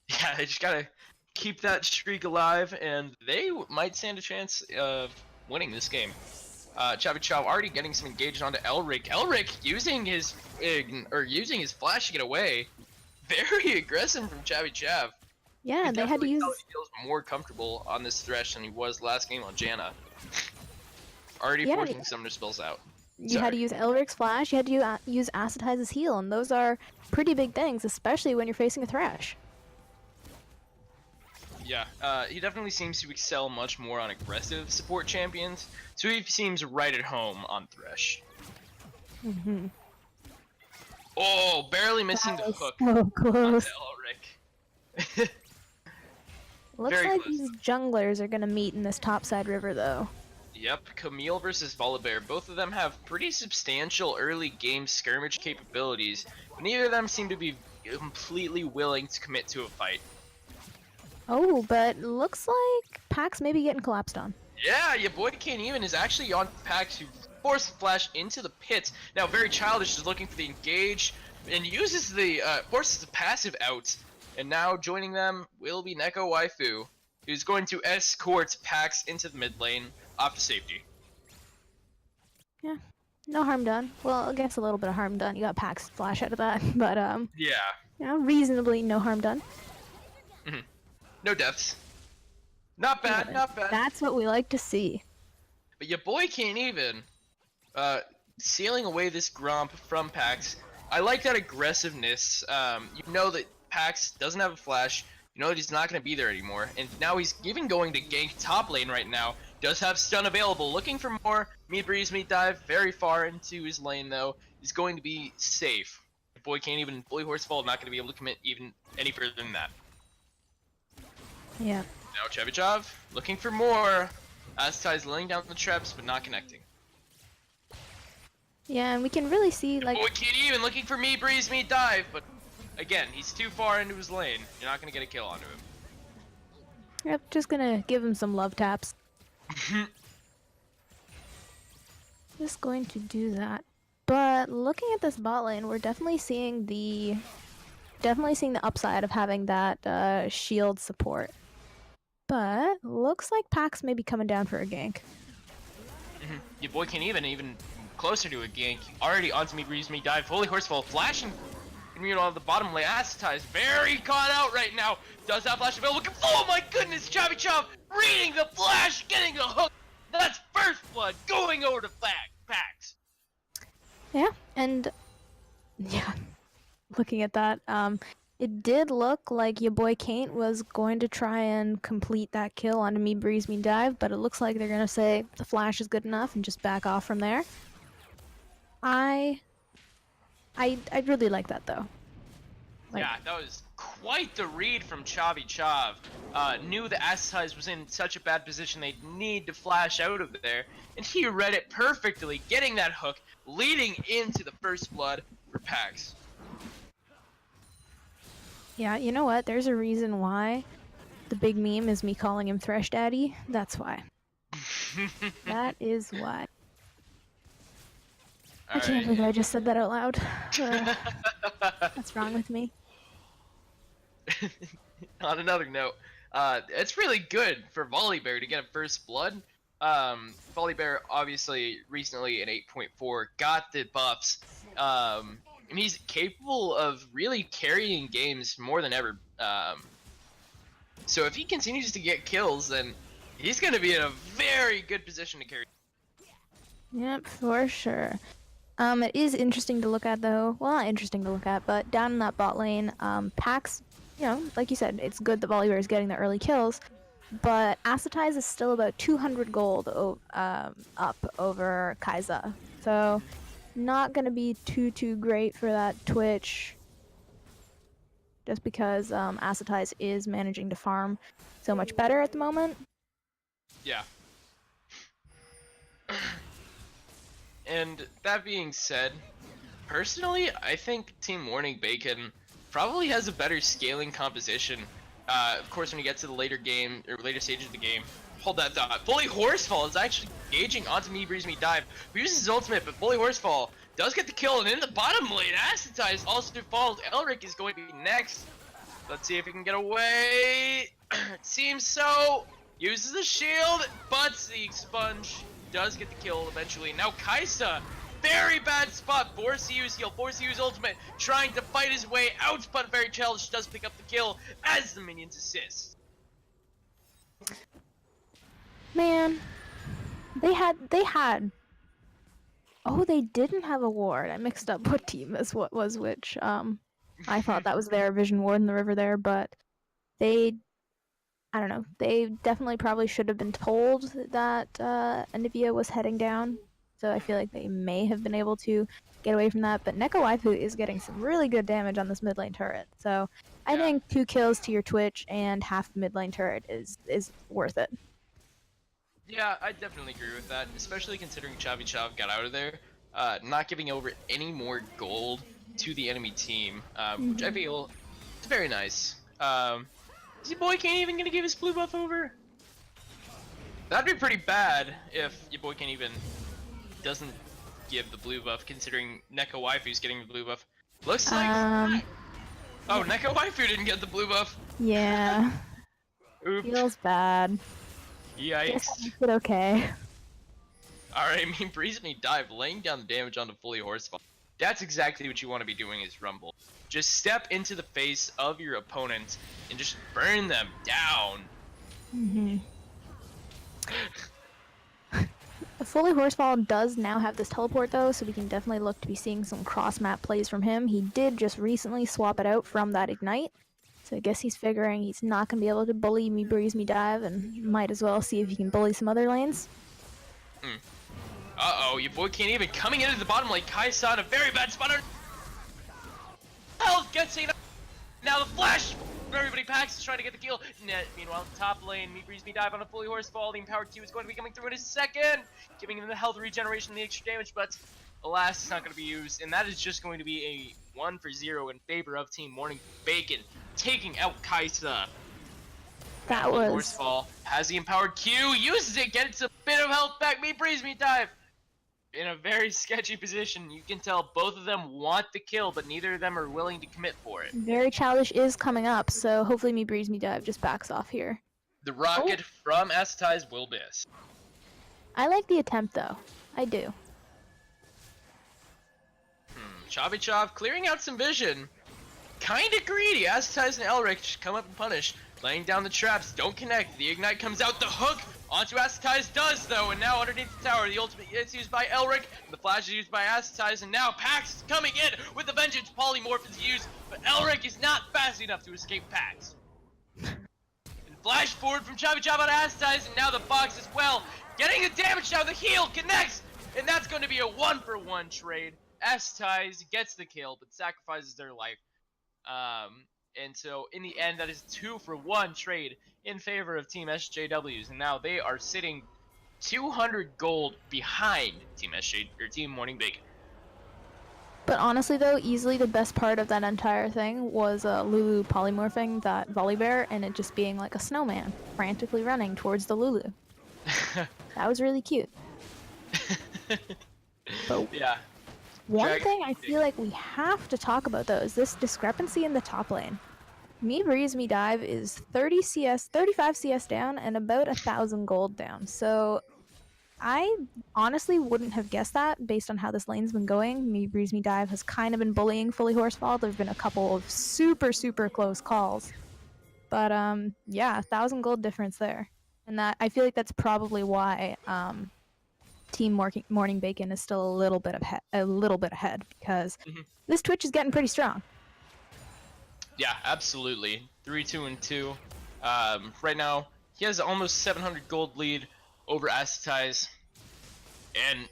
Yeah, they just gotta keep that streak alive, and they might stand a chance of winning this game. Chav already getting some engagement onto Elric. Elric using his flash to get away. Very aggressive from Chav.
Yeah, they had to use.
He feels more comfortable on this Thresh than he was last game on Janna. Already
Yeah,
forcing summoner spells out.
You had to use Elric's Flash, you had to use Acetize's Heal, and those are pretty big things, especially when you're facing a Thresh.
Yeah, he definitely seems to excel much more on aggressive support champions, so he seems right at home on Thresh.
Mm-hmm.
Oh, barely missing the hook
So close.
onto Elric.
Looks
Very
like
close.
these junglers are gonna meet in this topside river, though.
Yep, Camille versus Volibear. Both of them have pretty substantial early game skirmish capabilities, but neither of them seem to be completely willing to commit to a fight.
Oh, but looks like Pax may be getting collapsed on.
Yeah, your boy Can't Even is actually on Pax, who forced Flash into the pits. Now, very childish is looking for the engage and uses the forces the passive out. And now joining them will be Neko Waifu, who's going to escort Pax into the mid lane off to safety.
Yeah, no harm done. Well, I guess a little bit of harm done. You got Pax Flash out of that, but
Yeah.
you know, reasonably no harm done.
No deaths. Not bad, not bad.
That's what we like to see.
But your boy Can't Even, sealing away this Gromp from Pax. I like that aggressiveness. You know that Pax doesn't have a flash. You know that he's not going to be there anymore. And now he's even going to gank top lane right now. Does have stun available. Looking for more. Meat Breeze, Meat Dive. Very far into his lane, though. He's going to be safe. Your boy Can't Even, fully Horsefall, not going to be able to commit even any further than that.
Yeah.
Now Chevichov, looking for more. Aztai's laying down the traps, but not connecting.
Yeah, and we can really see, like...
Boy Can't Even looking for me, breeze, me, dive, but again, he's too far into his lane. You're not gonna get a kill onto him.
Yep, just gonna give him some love taps. Just going to do that. But looking at this bot lane, we're definitely seeing the upside of having that shield support. But looks like Pax may be coming down for a gank.
Your boy Can't Even closer to a gank. Already onto me, breeze, me, dive, fully horseful, flashing. On the bottom lane, Acetai is very caught out right now. Does have flash available? Oh my goodness, Chevichov reading the flash, getting the hook. That's first blood going over to Pax.
Yeah, and yeah, looking at that, it did look like your boy Kaint was going to try and complete that kill onto me, breeze, me, dive, but it looks like they're gonna say the flash is good enough and just back off from there. I really like that though. Like,
yeah, that was quite the read from Chav. Knew the Acetai was in such a bad position they'd need to flash out of there, and he read it perfectly, getting that hook, leading into the first blood for Pax.
yeah, you know what? There's a reason why the big meme is me calling him Thresh Daddy. That's why. That is why. I can't believe I just said that out loud. What's wrong with me?
On another note, it's really good for Volibear to get a first blood. Volibear obviously recently in 8.4 got the buffs, and he's capable of really carrying games more than ever. So if he continues to get kills, then he's going to be in a very good position to carry.
Yep, for sure. It is interesting to look at though. Well, not interesting to look at, but down in that bot lane, Pax, you know, like you said, it's good that Volibear is getting the early kills, but Acetai is still about 200 gold up over Kai'Sa. So, not gonna be too great for that Twitch. Just because Acetai is managing to farm so much better at the moment.
Yeah. And that being said, personally, I think Team MorningBacon probably has a better scaling composition. Of course, when you get to the later game, or later stages of the game, hold that thought. Fully Horsefall is actually engaging onto me, breeze, me, dive. He uses his ultimate, but Fully Horsefall does get the kill, and in the bottom lane, Acetai is also falls. Elric is going to be next. Let's see if he can get away. It seems so. Uses the shield, but the sponge does get the kill eventually. Now Kai'Sa, very bad spot. Force to use heal, force to use ultimate, trying to fight his way out, but very challenged, does pick up the kill as the minions assist.
Man, They had. Oh, they didn't have a ward. I mixed up what team this what was which. I thought that was their Vision Ward in the river there, but they, I don't know. They definitely probably should have been told that Anivia was heading down. So I feel like they may have been able to get away from that. But Neko Waifu is getting some really good damage on this mid lane turret. So I think 2 kills to your Twitch and half the mid lane turret is worth it.
Yeah, I definitely agree with that, especially considering Chav got out of there, not giving over any more gold to the enemy team, which I feel is very nice. Is your boy can't even gonna give his blue buff over? That'd be pretty bad if your boy can't even doesn't give the blue buff, considering Neko Waifu's getting the blue buff. Looks like. Oh, Neko Waifu didn't get the blue buff.
Yeah.
Oops.
Feels bad.
Yikes.
Guess that makes it okay.
Alright, Breeze Me Dive, laying down the damage onto fully horsefall. That's exactly what you want to be doing is Rumble. Just step into the face of your opponent and just burn them down.
The fully horsefall does now have this teleport though, so we can definitely look to be seeing some cross map plays from him. He did just recently swap it out from that ignite. So I guess he's figuring he's not going to be able to bully me Breeze Me Dive, and might as well see if he can bully some other lanes.
Uh-oh, your boy can't even coming into the bottom lane. Kai-sa in a very bad spot. Hell, gets taken up. Now the flash. Everybody packs is trying to get the kill. Meanwhile, top lane, Breeze Me Dive on a fully horsefall. The empowered Q is going to be coming through in a second, giving him the health regeneration and the extra damage, but alas, it's not going to be used, and that is just going to be a 1-for-0 in favor of Team MorningBacon, taking out Kaisa.
That was...
Horsefall has the empowered Q, uses it, gets a bit of health back. Breeze Me Dive in a very sketchy position. You can tell both of them want the kill, but neither of them are willing to commit for it.
Very Childish is coming up, so hopefully Breeze Me Dive just backs off here.
The rocket from Asatize will miss.
I like the attempt though. I do.
Chav clearing out some vision. Kinda greedy. Asatize and Elric just come up and punish. Laying down the traps, don't connect. The ignite comes out, the hook onto Asatize does though, and now underneath the tower, the ultimate is used by Elric, the flash is used by Asatize, and now Pax is coming in with the Vengeance Polymorph is used, but Elric is not fast enough to escape Pax. And flash forward from Chav on Asatize, and now the box as well. Getting the damage now, the heal connects, and that's going to be a 1-for-1 trade. Asatize gets the kill, but sacrifices their life. And so in the end, that is 2-for-1 trade in favor of Team SJWs, and now they are sitting 200 gold behind Team MorningBacon.
But honestly though, easily the best part of that entire thing was Lulu polymorphing that Volibear and it just being like a snowman frantically running towards the Lulu. That was really cute. But
yeah.
One thing I feel like we have to talk about though is this discrepancy in the top lane. Breeze Me Dive is 35 CS down and about 1,000 gold down. So I honestly wouldn't have guessed that based on how this lane's been going. Breeze Me Dive has kind of been bullying fully horsefall. There've been a couple of super close calls. But yeah, 1,000 gold difference there. And that I feel like that's probably why Team MorningBacon is still a little bit ahead because this Twitch is getting pretty strong.
Yeah, absolutely. 3-2-2. Right now, he has almost 700 gold lead over Asatize. And,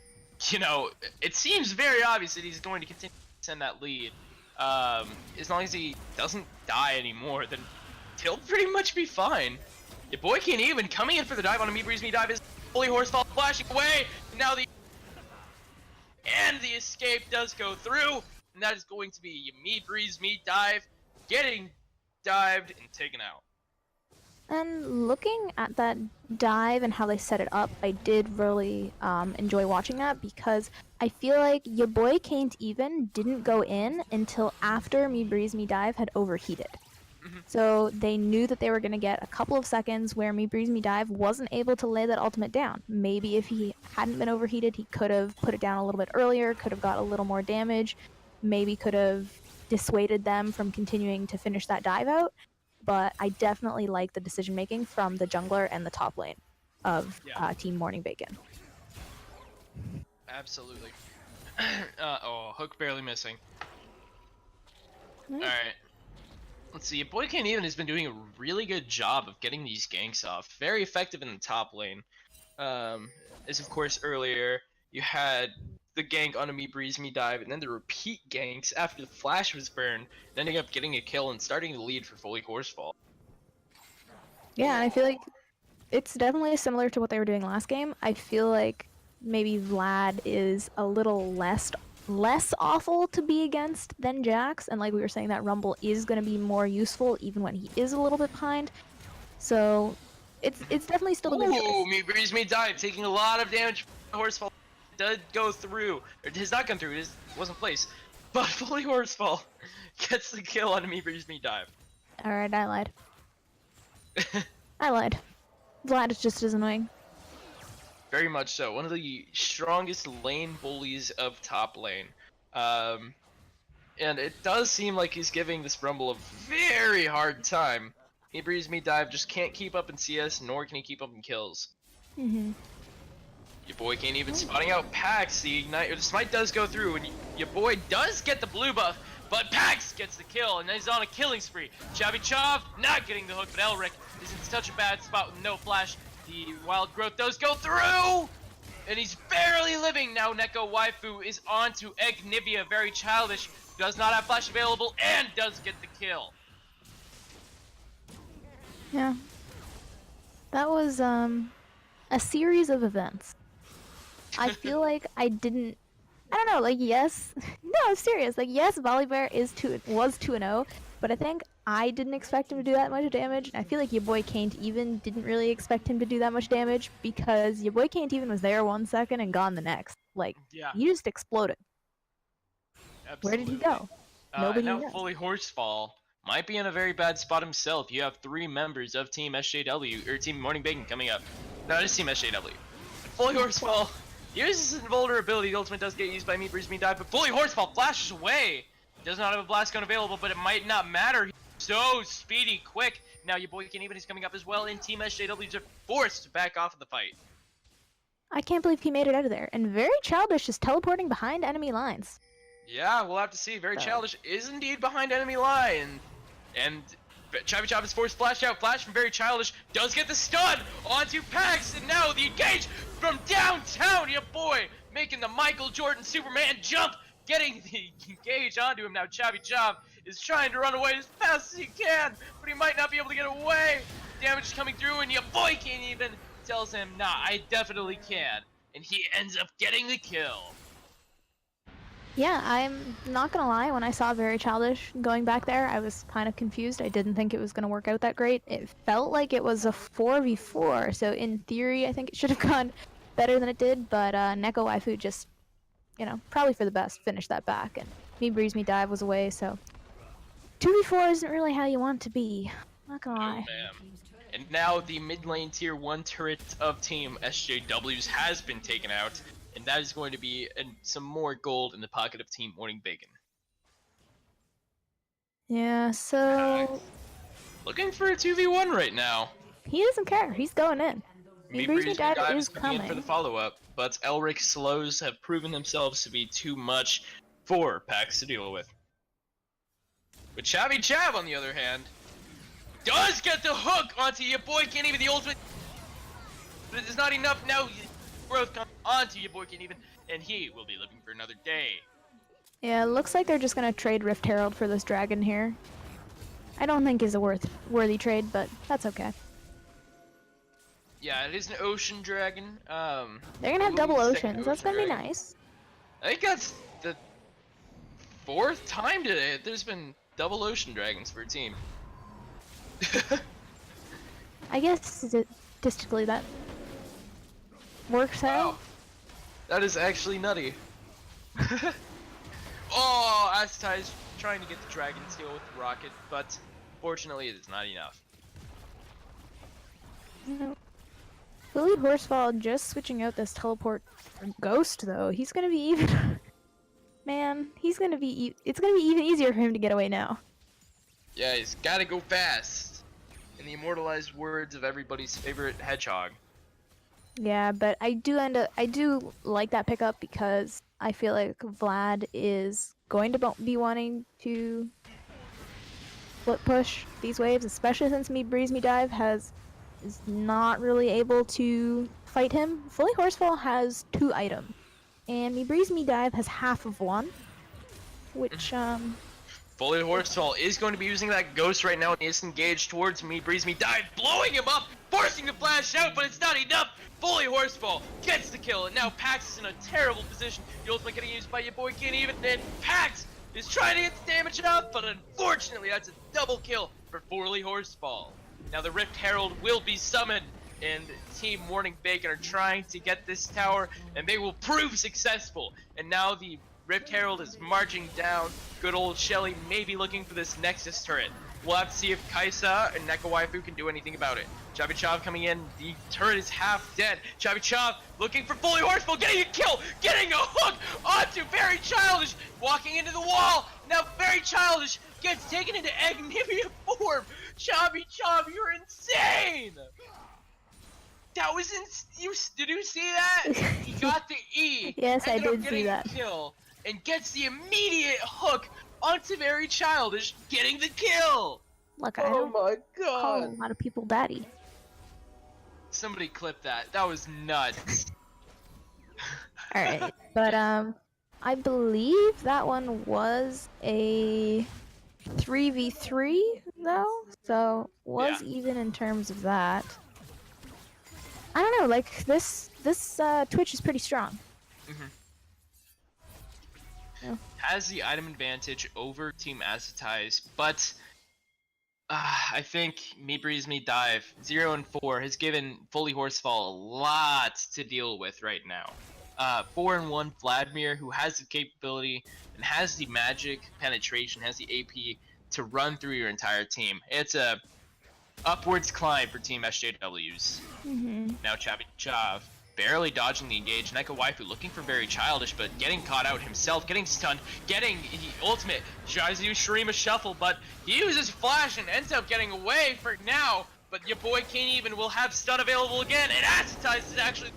you know, it seems very obvious that he's going to continue to send that lead. As long as he doesn't die anymore, then he'll pretty much be fine. Your boy can't even coming in for the dive on a Breeze Me Dive is fully horsefall flashing away. And now the escape does go through. And that is going to be Breeze Me Dive getting dived and taken out.
And looking at that dive and how they set it up, I did really enjoy watching that because I feel like your boy Can't Even didn't go in until after Breeze Me Dive had overheated. So they knew that they were going to get a couple of seconds where Breeze Me Dive wasn't able to lay that ultimate down. Maybe if he hadn't been overheated, he could have put it down a little bit earlier, could have got a little more damage, maybe could have dissuaded them from continuing to finish that dive out. But I definitely like the decision making from the jungler and the top lane of Team MorningBacon.
Absolutely. Oh, hook barely missing.
Hmm.
Alright. Let's see, Boy Can't Even has been doing a really good job of getting these ganks off. Very effective in the top lane. As of course earlier, you had the gank on a Me Breeze Me Dive, and then the repeat ganks after the flash was burned, ending up getting a kill and starting the lead for Fully Horsefall.
Yeah, and I feel like it's definitely similar to what they were doing last game. I feel like maybe Vlad is a little less awful to be against than Jax, and like we were saying, that Rumble is going to be more useful even when he is a little bit behind. So it's definitely still a good choice.
Ooh, Me Breeze Me Dive taking a lot of damage. Horsefall did go through. It has not gone through, it wasn't placed. But Fully Horsefall gets the kill on a Me Breeze Me Dive.
Alright, I lied. I lied. Vlad is just as annoying.
Very much so. One of the strongest lane bullies of top lane. And it does seem like he's giving this Rumble a very hard time. Me Breeze Me Dive just can't keep up in CS, nor can he keep up in kills.
Mm-hmm.
Your boy can't even spotting out Pax. The ignite, or the smite does go through, and your boy does get the blue buff, but Pax gets the kill, and he's on a killing spree. Chavy Chav not getting the hook, but Elric is in such a bad spot with no flash. The wild growth does go through, and he's barely living. Now Neko Waifu is on to Egnivia, very childish, does not have flash available, and does get the kill.
Yeah. That was a series of events. I feel like I don't know, like yes, no, I'm serious. Like yes, Volibear was 2-0, but I think I didn't expect him to do that much damage. And I feel like your boy Can't Even didn't really expect him to do that much damage because your boy Can't Even was there 1 second and gone the next. Like
Yeah,
he just exploded.
absolutely.
Where did he go? Nobody
now
knows.
Fully Horsefall might be in a very bad spot himself. You have 3 members of Team SJW, or Team MorningBacon coming up. No, it's Team SJW. Fully Horsefall uses his invulnerability. The ultimate does get used by Me Breeze Me Dive, but Fully Horsefall flashes away. Does not have a blast gun available, but it might not matter. He's so speedy, quick. Now your boy Can't Even is coming up as well, and Team SJWs are forced to back off of the fight.
I can't believe he made it out of there. And very childish is teleporting behind enemy lines.
Yeah, we'll have to see. Very childish is indeed behind enemy line. And Chavy Chop is forced flash out. Flash from Very Childish does get the stun onto Pax, and now the engage from downtown. Your boy making the Michael Jordan Superman jump, getting the engage onto him. Now Chavy Chop is trying to run away as fast as he can, but he might not be able to get away. Damage is coming through, and your boy Can't Even tells him, nah, I definitely can. And he ends up getting the kill.
Yeah, I'm not gonna lie, when I saw Very Childish going back there, I was kind of confused. I didn't think it was gonna work out that great. It felt like it was a 4v4, so in theory I think it should have gone better than it did, but Neko Waifu just, you know, probably for the best, finished that back, and Me Breeze Me Dive was away, so 2v4 isn't really how you want to be. Not gonna lie.
Ma'am. And now the mid lane tier 1 turret of Team SJWs has been taken out. And that is going to be some more gold in the pocket of Team MorningBacon.
Yeah, so
Looking for a 2v1 right now.
he doesn't care. He's going in. Me Breeze Me Dive is
coming in for the
coming.
follow-up, but Elric slows have proven themselves to be too much for Pax to deal with. But Chavy Chav, on the other hand, does get the hook onto your boy Can't Even, the ultimate. But it is not enough now. Growth comes onto your boy Can't Even, and he will be living for another day.
Yeah, it looks like they're just gonna trade Rift Herald for this dragon here. I don't think is a worthy trade, but that's okay.
Yeah, it is an ocean dragon.
They're gonna have double
second
oceans. That's gonna be
dragon.
nice.
I think that's the 4th time today there's been double ocean dragons for a team.
I guess statistically that works out.
Wow, that is actually nutty. Oh, Astai is trying to get the dragon steal with the rocket, but fortunately it is not enough.
Fully Horsefall just switching out this teleport for Ghost though. He's gonna be even. Man, he's gonna be. It's gonna be even easier for him to get away now.
Yeah, he's gotta go fast. In the immortalized words of everybody's favorite hedgehog.
Yeah, but I do like that pickup because I feel like Vlad is going to be wanting to split push these waves, especially since Me Breeze Me Dive is not really able to fight him. Fully Horsefall has 2 items, and Me Breeze Me Dive has half of one, which
Fully Horsefall is going to be using that ghost right now, and he is engaged towards Me Breeze Me Dive, blowing him up, forcing the flash out, but it's not enough. Fully Horsefall gets the kill, and now Pax is in a terrible position. The ultimate getting used by your boy Can't Even, and Pax is trying to get the damage up, but unfortunately that's a double kill for Fully Horsefall. Now the Rift Herald will be summoned, and Team MorningBacon are trying to get this tower, and they will prove successful. And now the Rift Herald is marching down. Good old Shelly may be looking for this Nexus turret. We'll have to see if Kaisa and Nekawaifu can do anything about it. Chavi Chav coming in. The turret is half dead. Chavi Chav looking for Fully Horseful, getting a kill, getting a hook onto Very Childish, walking into the wall. Now Very Childish gets taken into Agnivia form. Chavi Chav, you're insane! That was did you see that? He got the E.
Yes, I did see that.
Kill and gets the immediate hook onto Very Childish, getting the kill.
look, I don't
my
call a lot of people daddy.
Somebody clip that. That was nuts.
All right, but I believe that one was a 3v3 though, so was even in terms of that. I don't know, like this Twitch is pretty strong.
Has the item advantage over Team Acetize, but I think Me Breeze Me Dive 0 and 4 has given Fully Horsefall a lot to deal with right now. 4 and 1 Vladimir, who has the capability and has the magic penetration, has the AP to run through your entire team. It's a upwards climb for Team SJWs. Now Chavi Chav barely dodging the engage. Nekawaifu looking for Very Childish, but getting caught out himself, getting stunned, getting the ultimate. Tries to use Shurima Shuffle, but he uses Flash and ends up getting away for now. But your boy Can't Even will have stun available again, and Acetize is actually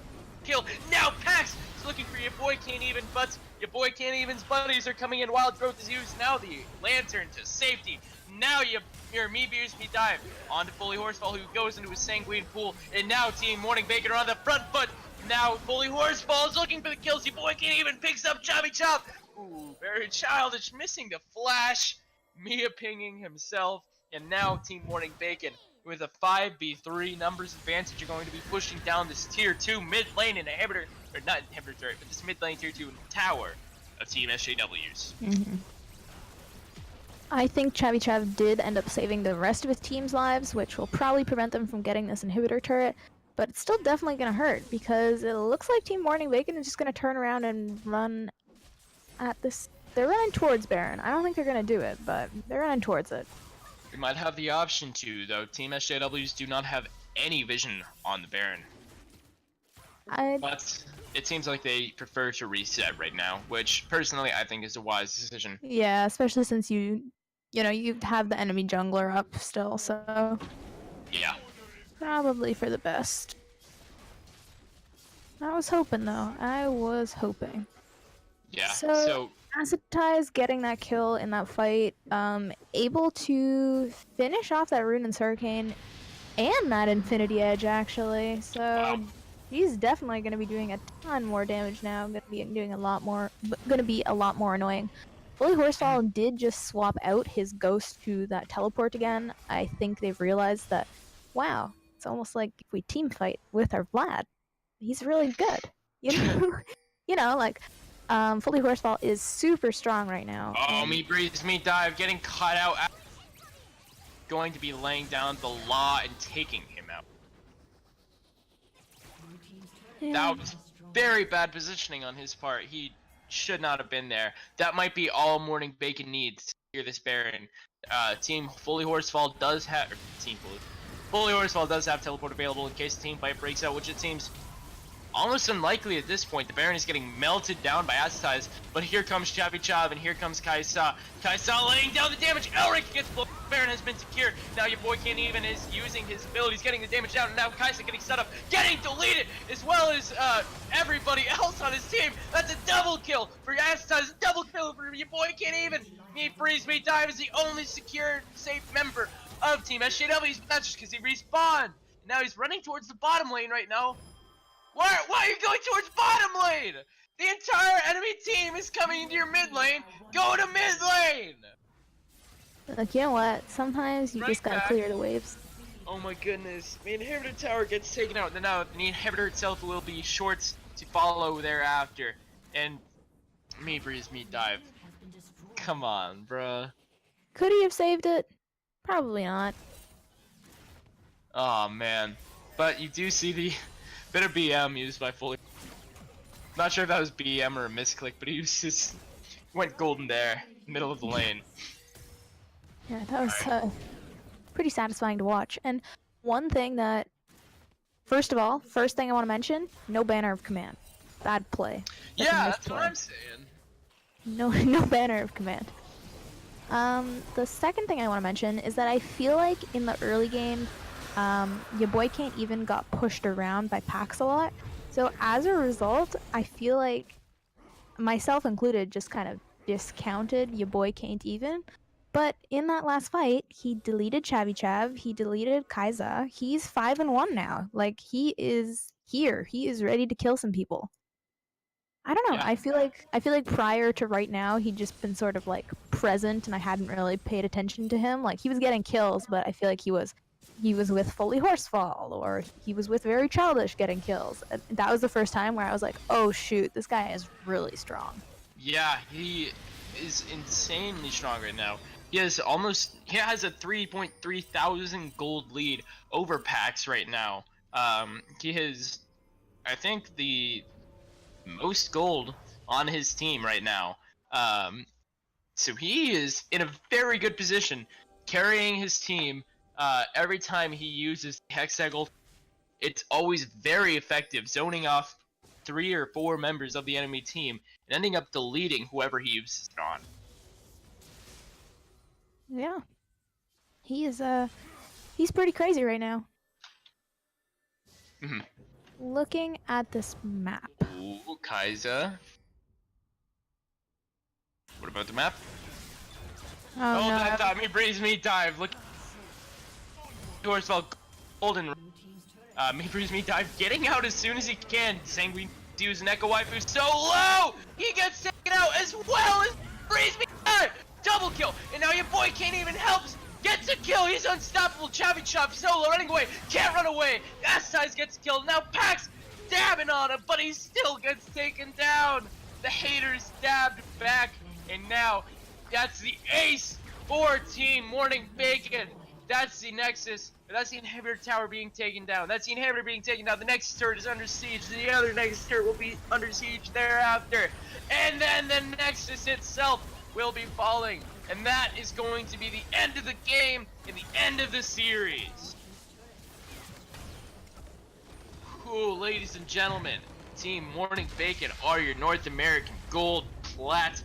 killed. Now Pax is looking for your boy Can't Even, but your boy Can't Even's buddies are coming in. Wild Growth is used. Now the Lantern to safety. Now your Me Breeze Me Dive onto Fully Horsefall, who goes into his Sanguine Pool, and now Team MorningBacon are on the front foot. Now Fully Horsefall is looking for the kills. Your boy Can't Even picks up Chavi Chop. Ooh, Very Childish missing the flash. Mia pinging himself, and now Team MorningBacon with a 5v3 numbers advantage are going to be pushing down this tier 2 mid lane inhibitor, or not inhibitor turret, but this mid lane tier 2 tower of Team SJWs.
I think Chavi Chav did end up saving the rest of his team's lives, which will probably prevent them from getting this inhibitor turret, but it's still definitely going to hurt because it looks like Team MorningBacon is just going to turn around and run at this. They're running towards Baron. I don't think they're going to do it, but they're running towards it.
They might have the option to, though. Team SJWs do not have any vision on the Baron. But it seems like they prefer to reset right now, which personally I think is a wise decision.
Yeah, especially since you have the enemy jungler up still, so
yeah,
probably for the best. I was hoping though. I was hoping.
Yeah.
So Acetize getting that kill in that fight, able to finish off that Rune and Hurricane and that Infinity Edge actually. So
wow.
He's definitely going to be doing a ton more damage now. Going to be doing a lot more. Going to be a lot more annoying. Fully Horsefall did just swap out his ghost to that teleport again. I think they've realized that, wow, it's almost like if we team fight with our Vlad, he's really good. You know, like, Fully Horsefall is super strong right now.
Oh, Me Breeze Me Dive getting caught out. Going to be laying down the law and taking him out.
Yeah.
That was very bad positioning on his part. He should not have been there. That might be all MorningBacon needs to clear this Baron. Team Fully Horsefall does have Fully Horsefall does have teleport available in case the team fight breaks out, which it seems almost unlikely at this point. The Baron is getting melted down by Aztaz, but here comes Chav, and here comes Kaisa. Kaisa laying down the damage. Elric gets blown. Baron has been secured. Now your boy Can't Even is using his abilities, getting the damage down, and now Kaisa getting set up, getting deleted, as well as everybody else on his team. That's a double kill for Aztaz, double kill for your boy Can't Even. Me Freeze, Me Dive is the only secure, safe member of Team SJWs, but that's just because he respawned. Now he's running towards the bottom lane right now. Why are you going towards bottom lane? The entire enemy team is coming into your mid lane. Go to mid lane!
Like, you know what? Sometimes you just gotta clear the waves.
Oh my goodness. The inhibitor tower gets taken out. And now the inhibitor itself will be shorts to follow thereafter. And me Breeze, Me Dive. Come on, bruh.
Could he have saved it? Probably not.
Oh man. But you do see the bit of BM used by Fully. Not sure if that was BM or a misclick, but he just went golden there, middle of the lane.
Yeah, that was pretty satisfying to watch. And one thing that, first thing I want to mention, no banner of command. Bad play.
Yeah, that's what I'm saying.
No banner of command. The second thing I want to mention is that I feel like in the early game, your boy Can't Even got pushed around by Pax a lot. So as a result, I feel like, myself included, just kind of discounted your boy Can't Even. But in that last fight, he deleted Chav, he deleted Kaisa. He's 5-1 now. Like, he is here. He is ready to kill some people. I don't know.
Yeah.
I feel like prior to right now, he'd just been sort of like present, and I hadn't really paid attention to him. Like, he was getting kills, but I feel like he was with Fully Horsefall, or he was with Very Childish getting kills. And that was the first time where I was like, oh shoot, this guy is really strong.
Yeah, he is insanely strong right now. He has a 3.3 thousand gold lead over Pax right now. He has, I think, the most gold on his team right now. So he is in a very good position, carrying his team. Every time he uses Hexagol, it's always very effective, zoning off 3 or 4 members of the enemy team and ending up deleting whoever he uses it on.
Yeah. He is he's pretty crazy right now.
Mhm.
Looking at this map.
Ooh, Kaisa. What about the map?
Oh no.
That thought, Me Breeze, Me Dive. Look. Horsefall, golden. Me Breeze, Me Dive, getting out as soon as he can. Sanguine Dews and Echo Waifu so low! He gets taken out as well as Breeze, Me Dive! Double kill! And now your boy Can't Even help! Gets a kill! He's unstoppable! Chav solo running away! Can't run away! Aztaz gets killed! Now Pax dabbing on him, but he still gets taken down! The haters dabbed back, and now that's the ace for Team MorningBacon! That's the Nexus. That's the inhibitor tower being taken down. That's the inhibitor being taken down. The next turret is under siege. The other next turret will be under siege thereafter. And then the Nexus itself will be falling. And that is going to be the end of the game and the end of the series. Cool, ladies and gentlemen. Team MorningBacon are your North American Gold Plat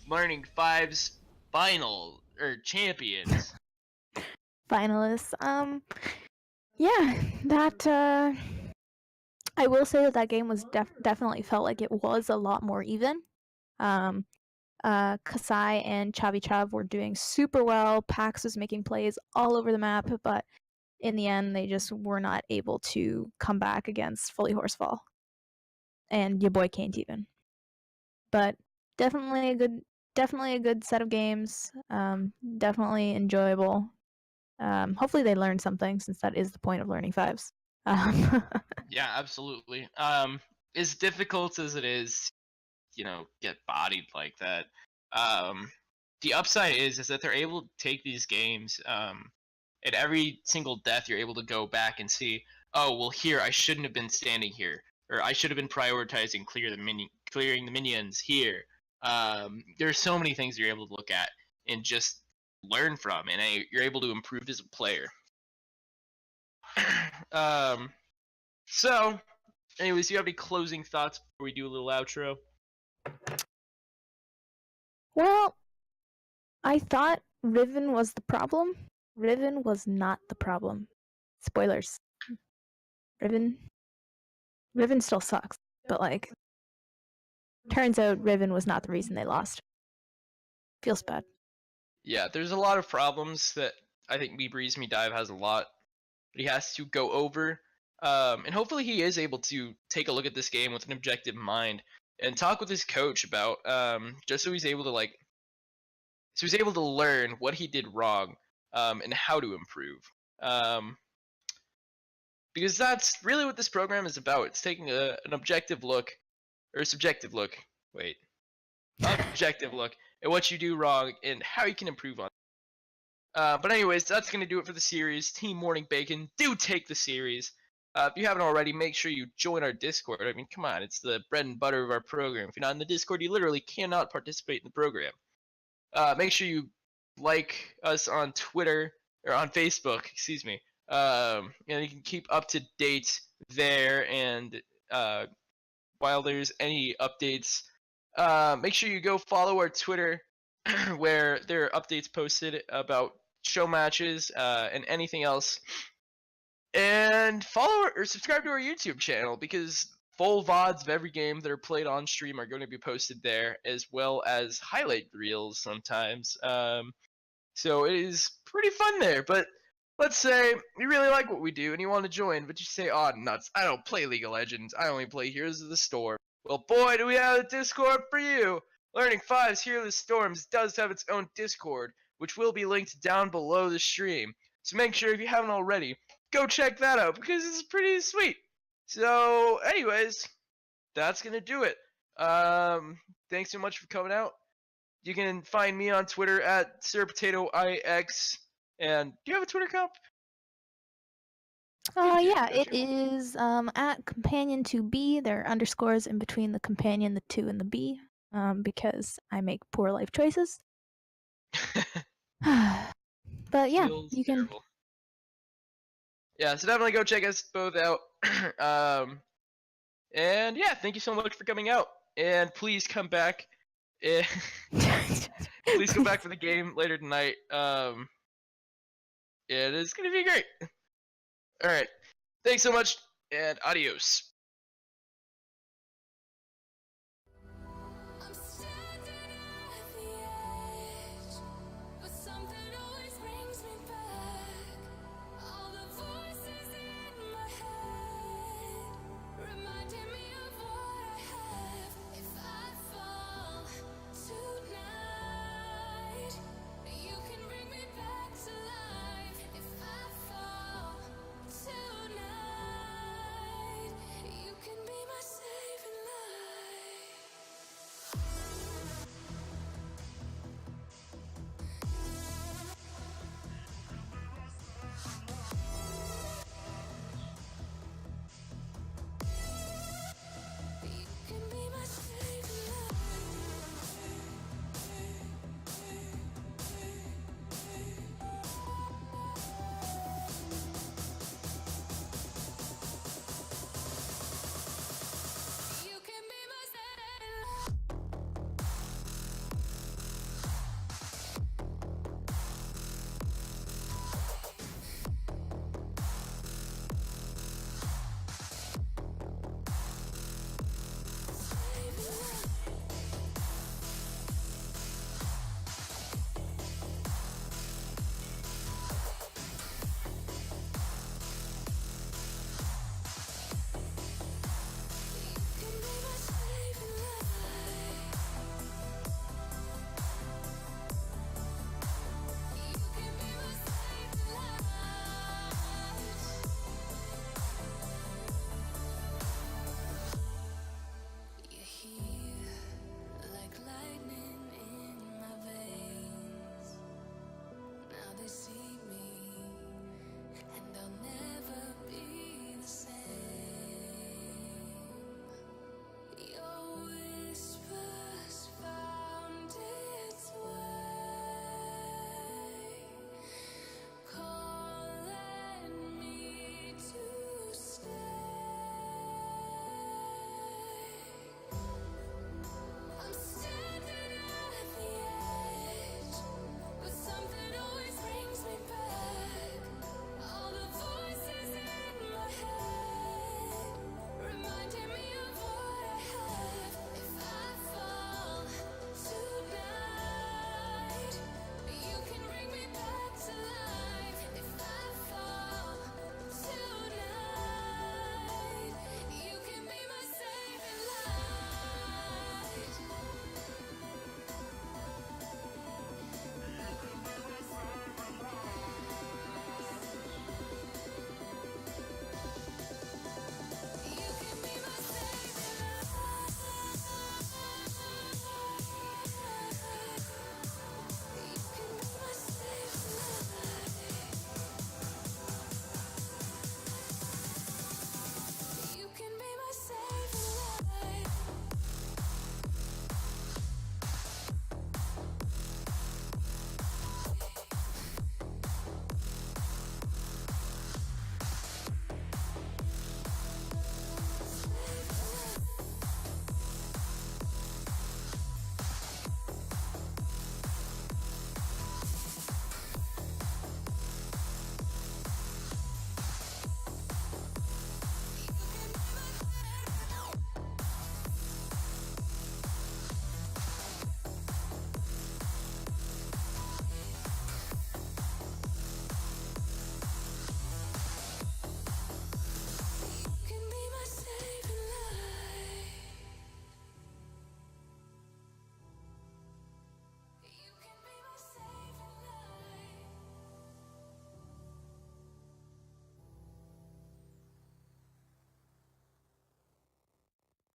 Learning 5's final champions.
Finalists. Yeah, that I will say that game was definitely felt like it was a lot more even. Kasai and Chav were doing super well. Pax was making plays all over the map, but in the end, they just were not able to come back against Fully Horsefall and your boy Can't Even. But definitely a good set of games. Definitely enjoyable. Hopefully they learned something, since that is the point of learning 5s.
Yeah, absolutely. As difficult as it is, get bodied like that. The upside is that they're able to take these games. At every single death, you're able to go back and see, oh, well, here I shouldn't have been standing here, or I should have been prioritizing clearing the minions here. There's so many things you're able to look at and just learn from, and you're able to improve as a player. So Anyways, do you have any closing thoughts before we do a little outro?
Well, I thought Riven was the problem. Riven was not the problem. Spoilers. Riven still sucks, but like, turns out Riven was not the reason they lost. Feels bad.
Yeah, there's a lot of problems that I think Me Breeze Me Dive has a lot that he has to go over. And hopefully he is able to take a look at this game with an objective mind and talk with his coach about just so he's able to learn what he did wrong and how to improve. Because that's really what this program is about. It's taking an objective look, or subjective look. Wait, objective look at what you do wrong and how you can improve on it. But anyways, that's going to do it for the series. Team Morning Bacon, do take the series. If you haven't already, make sure you join our Discord. I mean, come on, it's the bread and butter of our program. If you're not in the Discord, you literally cannot participate in the program. Make sure you like us on Twitter, or on Facebook, excuse me. And you can keep up to date there, and while there's any updates, make sure you go follow our Twitter where there are updates posted about show matches and anything else. And follow or subscribe to our YouTube channel, because full VODs of every game that are played on stream are going to be posted there, as well as highlight reels sometimes. So it is pretty fun there. But let's say you really like what we do and you want to join, but you say, "Oh, nuts, I don't play League of Legends. I only play Heroes of the Storm." Well, boy, do we have a Discord for you. Learning 5's Heroes of the Storms does have its own Discord, which will be linked down below the stream. So make sure, if you haven't already, go check that out, because it's pretty sweet. So anyways, that's going to do it. Thanks so much for coming out. You can find me on Twitter at SirPotatoIX. And do you have a Twitter account?
Yeah, it is at companion2b. There are underscores in between the companion, the 2, and the B, because I make poor life choices. But yeah,
Feels
you can.
terrible. Yeah, so definitely go check us both out. And yeah, thank you so much for coming out. And please come back. Please come back for the game later tonight. It is gonna be great. All right, thanks so much, and adios.